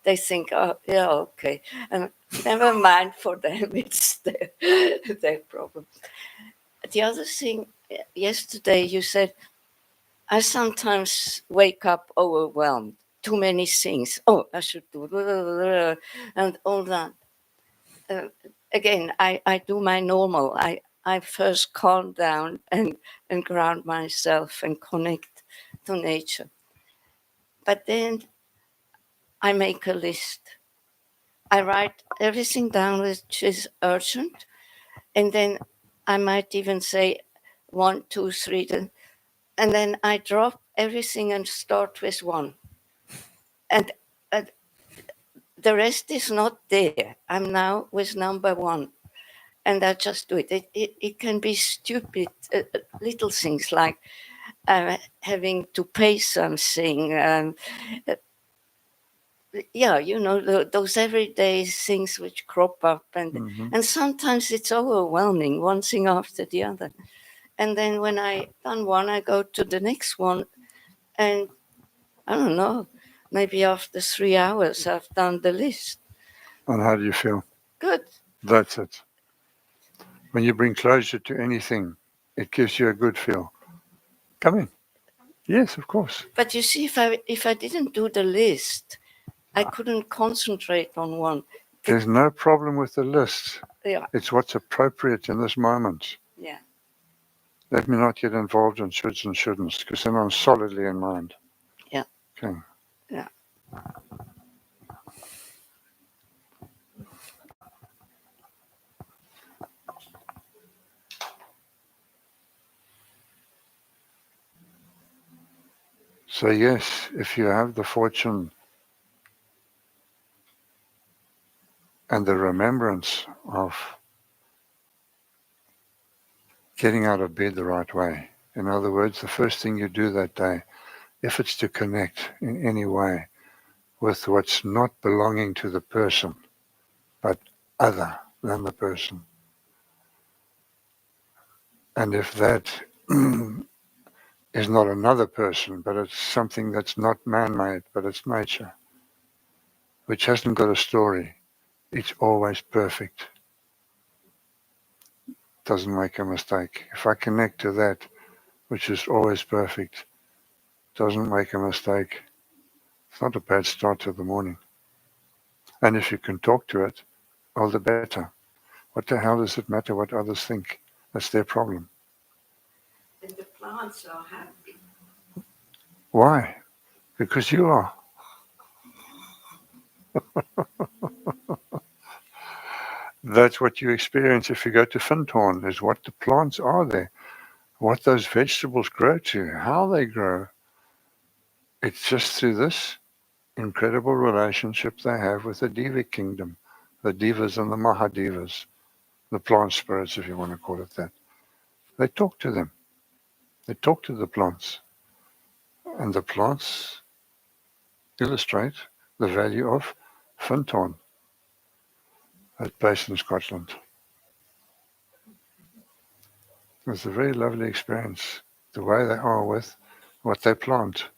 they think, oh yeah, okay, and never mind for them, it's their problem. The other thing, yesterday you said, I sometimes wake up overwhelmed, too many things. Oh, I should do and all that. Uh, Again, I do my normal. I first calm down and ground myself and connect to nature. But then I make a list. I write everything down which is urgent, and then I might even say 1, 2, 3, and then I drop everything and start with 1. And the rest is not there. I'm now with number 1. And I just do it. It can be stupid little things like having to pay something. Those everyday things which crop up, and sometimes it's overwhelming, one thing after the other. And then when I done one, I go to the next one, and I don't know, maybe after 3 hours I've done the list. And how do you feel? Good. That's it. When you bring closure to anything, it gives you a good feel. Come in. Yes, of course. But you see, if I didn't do the list, I couldn't concentrate on one. There's no problem with the list. Yeah. It's what's appropriate in this moment. Yeah. Let me not get involved in shoulds and shouldn'ts, because then I'm solidly in mind. Yeah. Okay. Yeah. So yes, if you have the fortune and the remembrance of getting out of bed the right way, in other words, the first thing you do that day, if it's to connect in any way with what's not belonging to the person, but other than the person, and if that is not another person, but it's something that's not man-made, but it's nature, which hasn't got a story, it's always perfect. Doesn't make a mistake. If I connect to that, which is always perfect, doesn't make a mistake, it's not a bad start to the morning. And if you can talk to it, all the better. What the hell does it matter what others think? That's their problem. And the plants are happy. Why? Because you are. That's what you experience if you go to Fintorn, is what the plants are there, what those vegetables grow to, how they grow. It's just through this incredible relationship they have with the Devic kingdom, the Devas and the Mahadevas, the plant spirits, if you want to call it that. They talk to them. They talk to the plants. And the plants illustrate the value of Fintorn at base in Scotland. It's a very lovely experience, the way they are with what they plant.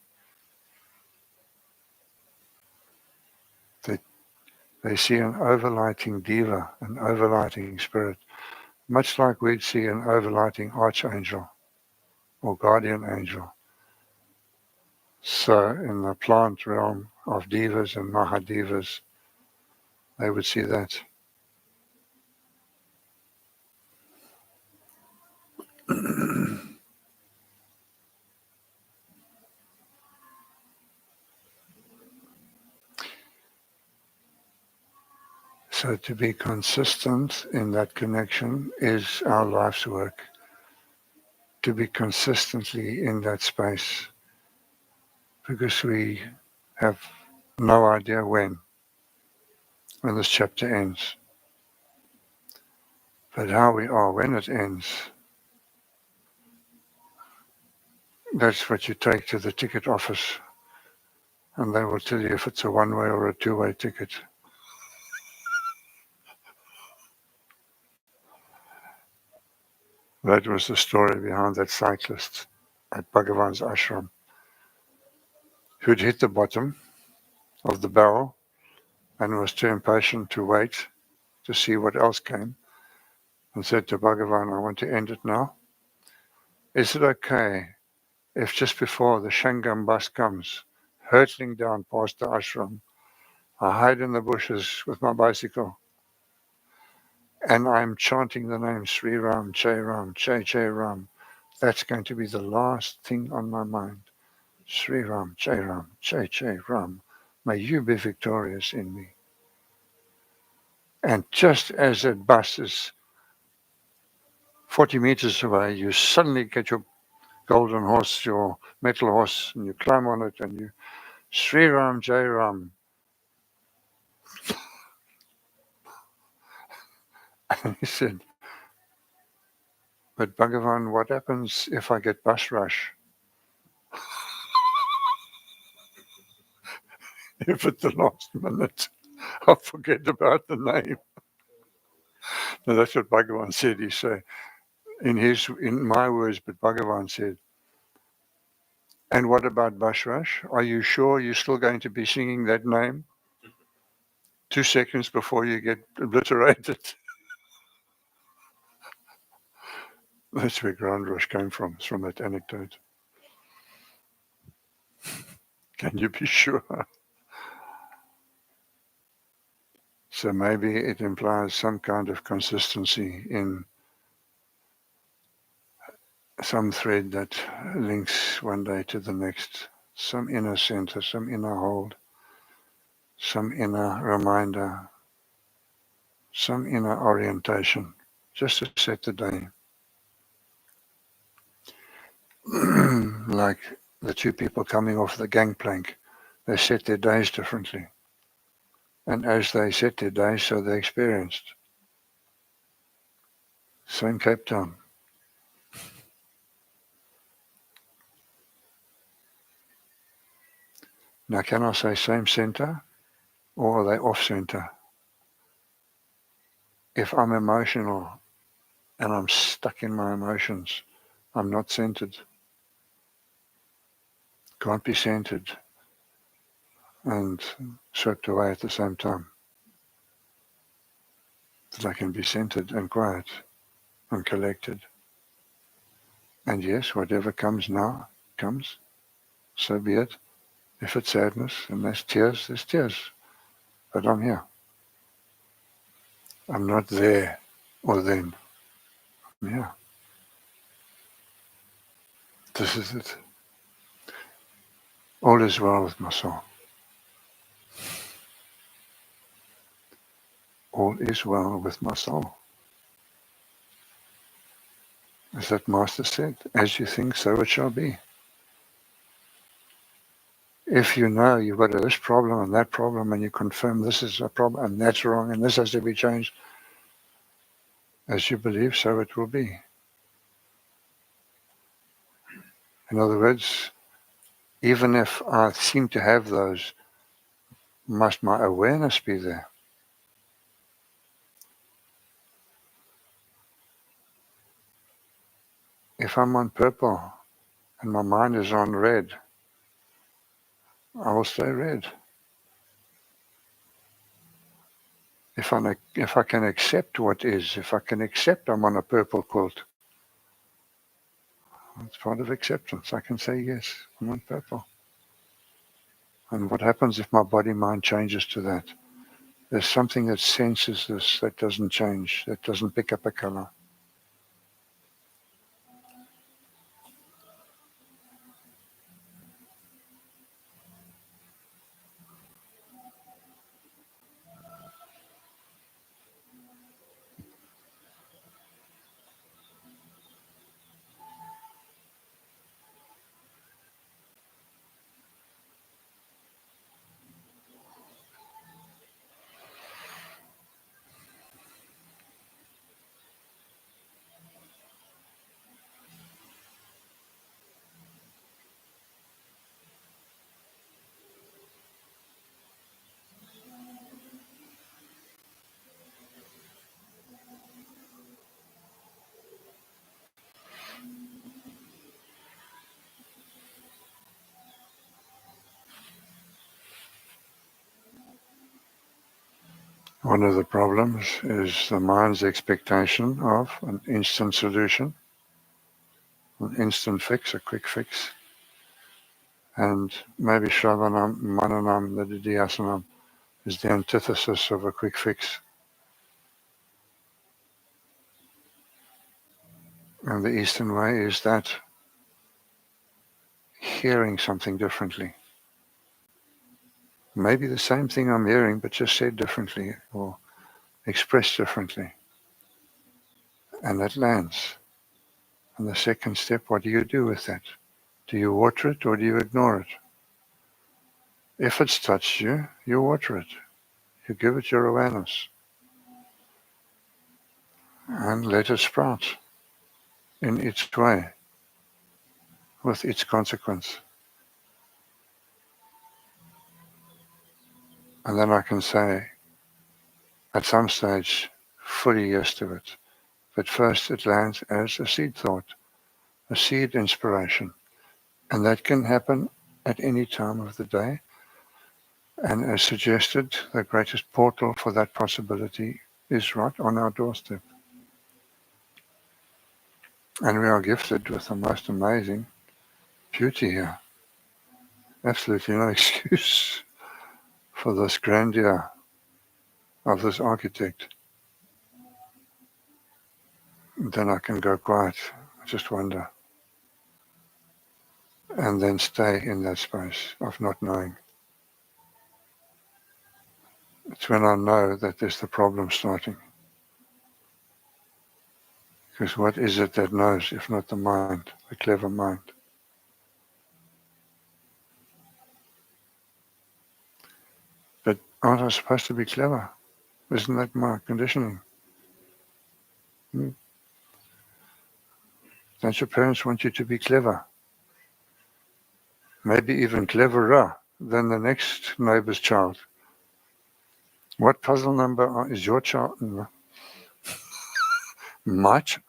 They see an overlighting deva, an overlighting spirit, much like we'd see an overlighting archangel or guardian angel. So in the plant realm of devas and mahadevas, they would see that. So to be consistent in that connection is our life's work. To be consistently in that space because we have no idea when this chapter ends. But how we are when it ends, that's what you take to the ticket office, and they will tell you if it's a one-way or a two-way ticket. That was the story behind that cyclist at Bhagavan's ashram, who'd hit the bottom of the barrel and was too impatient to wait to see what else came, and said to Bhagavan, I want to end it now. Is it okay if just before the Shangam bus comes, hurtling down past the ashram, I hide in the bushes with my bicycle and I'm chanting the name Sri Ram, Jai Ram, Jai Jai Ram? That's going to be the last thing on my mind. Sri Ram, Jai Jai Ram. May you be victorious in me. And just as that bus is 40 meters away, you suddenly get your golden horse, your metal horse, and you climb on it and you Sri Ram, Jai Ram. And he said, but Bhagavan, what happens if I get bus rush? If at the last minute I forget about the name. Now that's what Bhagavan said. He said, in my words, but Bhagavan said, and what about bus rush? Are you sure you're still going to be singing that name 2 seconds before you get obliterated? That's where Grand Rush came from that anecdote. Can you be sure? So maybe it implies some kind of consistency in some thread that links one day to the next, some inner center, some inner hold, some inner reminder, some inner orientation, just to set the day. Like the two people coming off the gangplank, they set their days differently. And as they set their days, so they experienced. Same Cape Town. Now, can I say same center, or are they off center? If I'm emotional and I'm stuck in my emotions, I'm not centered. Can't be centered and swept away at the same time. That I can be centered and quiet and collected. And yes, whatever comes now, comes. So be it. If it's sadness and there's tears. But I'm here. I'm not there or then. I'm here. This is it. All is well with my soul. All is well with my soul. As that Master said, as you think, so it shall be. If you know you've got this problem and that problem, and you confirm this is a problem and that's wrong and this has to be changed, as you believe, so it will be. In other words, even if I seem to have those, must my awareness be there? If I'm on purple and my mind is on red, I will stay red. If I can accept what is, if I can accept I'm on a purple quilt, it's part of acceptance. I can say, yes, I'm on purple. And what happens if my body-mind changes to that? There's something that senses this, that doesn't change, that doesn't pick up a color. One of the problems is the mind's expectation of an instant solution, an instant fix, a quick fix. And maybe Shravanam, Mananam, the Didyasanam is the antithesis of a quick fix. And the Eastern way is that hearing something differently. Maybe the same thing I'm hearing, but just said differently or expressed differently. And that lands. And the second step, what do you do with that? Do you water it or do you ignore it? If it's touched you, you water it. You give it your awareness. And let it sprout in its way, with its consequence. And then I can say, at some stage, fully yes to it. But first it lands as a seed thought, a seed inspiration. And that can happen at any time of the day. And as suggested, the greatest portal for that possibility is right on our doorstep. And we are gifted with the most amazing beauty here. Absolutely no excuse for this grandeur of this architect. Then I can go quiet, just wonder, and then stay in that space of not knowing. It's when I know that there's the problem starting. Because what is it that knows if not the mind, the clever mind? But aren't I supposed to be clever? Isn't that my conditioning? Don't your parents want you to be clever? Maybe even cleverer than the next neighbor's child. What puzzle number is your child? Much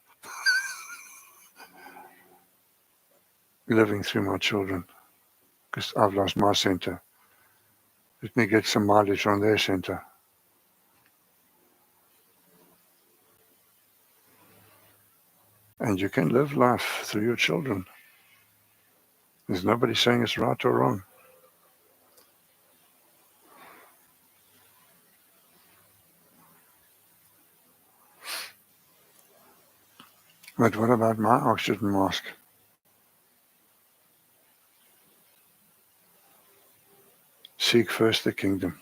living through my children, because I've lost my center. Let me get some mileage on their center. And you can live life through your children. There's nobody saying it's right or wrong. But what about my oxygen mask? Seek first the kingdom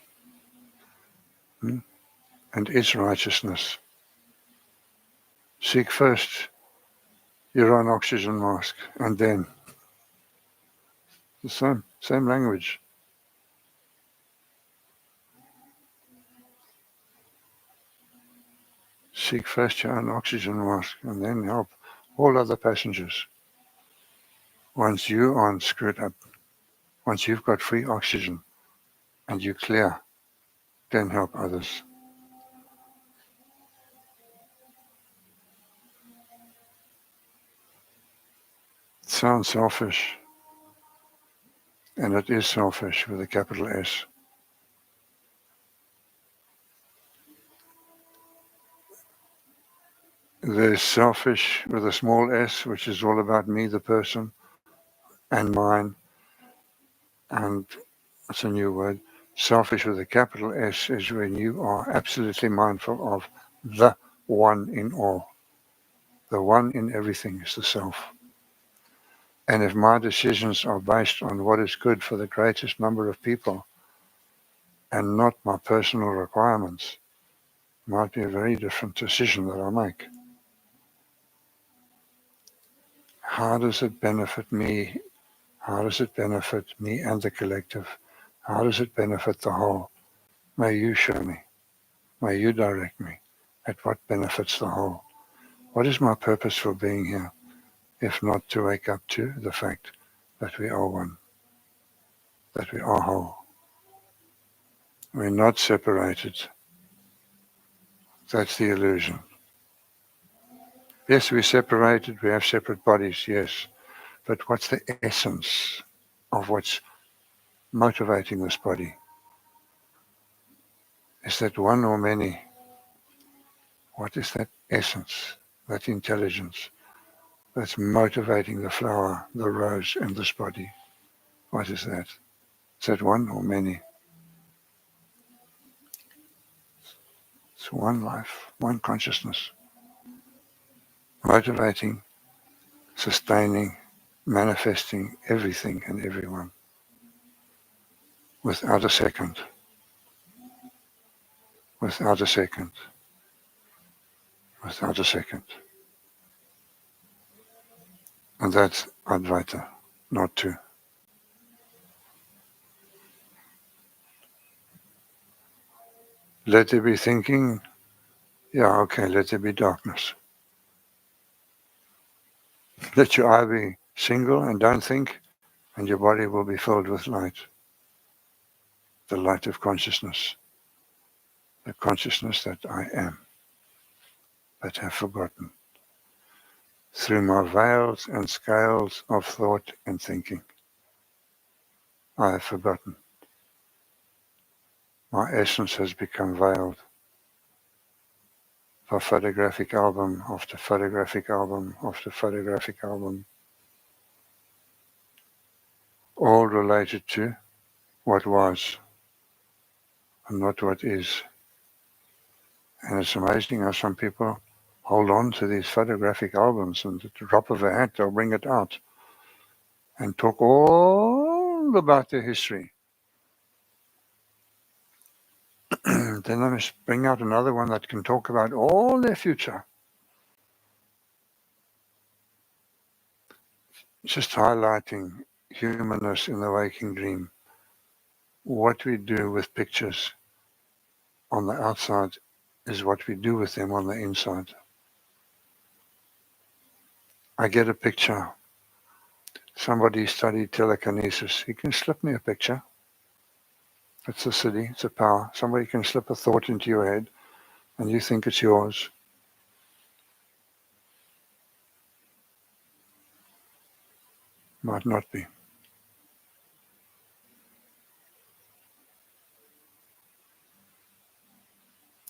and its righteousness. Seek first your own oxygen mask, and then the same language. Seek first your own oxygen mask, and then help all other passengers. Once you aren't screwed up, once you've got free oxygen and you're clear, then help others. It sounds selfish, and it is selfish with a capital S. There's selfish with a small s, which is all about me, the person, and mine, and it's a new word. Selfish with a capital S is when you are absolutely mindful of the one in all. The one in everything is the self. And if my decisions are based on what is good for the greatest number of people and not my personal requirements, it might be a very different decision that I make. How does it benefit me? How does it benefit me and the collective? How does it benefit the whole? May you show me. May you direct me at what benefits the whole. What is my purpose for being here, if not to wake up to the fact that we are one, that we are whole. We're not separated. That's the illusion. Yes, we're separated, we have separate bodies, yes. But what's the essence of what's motivating this body? Is that one or many? What is that essence, that intelligence that's motivating the flower, the rose, and this body? What is that? Is that one or many? It's one life, one consciousness, motivating, sustaining, manifesting everything and everyone without a second, without a second, without a second. And that's Advaita, not two. Let there be thinking, yeah, okay, let there be darkness. Let your eye be single and don't think, and your body will be filled with light. The light of consciousness. The consciousness that I am, but have forgotten. Through my veils and scales of thought and thinking, I have forgotten. My essence has become veiled. For photographic album after photographic album after photographic album, all related to what was and not what is. And it's amazing how some people hold on to these photographic albums, and at the drop of a hat they'll bring it out and talk all about their history. Then they must bring out another one that can talk about all their future. Just highlighting humanness in the waking dream. What we do with pictures on the outside is what we do with them on the inside. I get a picture. Somebody studied telekinesis. He can slip me a picture. It's a city, it's a power. Somebody can slip a thought into your head and you think it's yours. Might not be.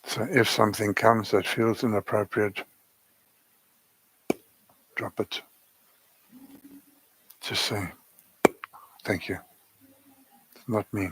So if something comes that feels inappropriate, drop it. Just say, thank you. It's not me.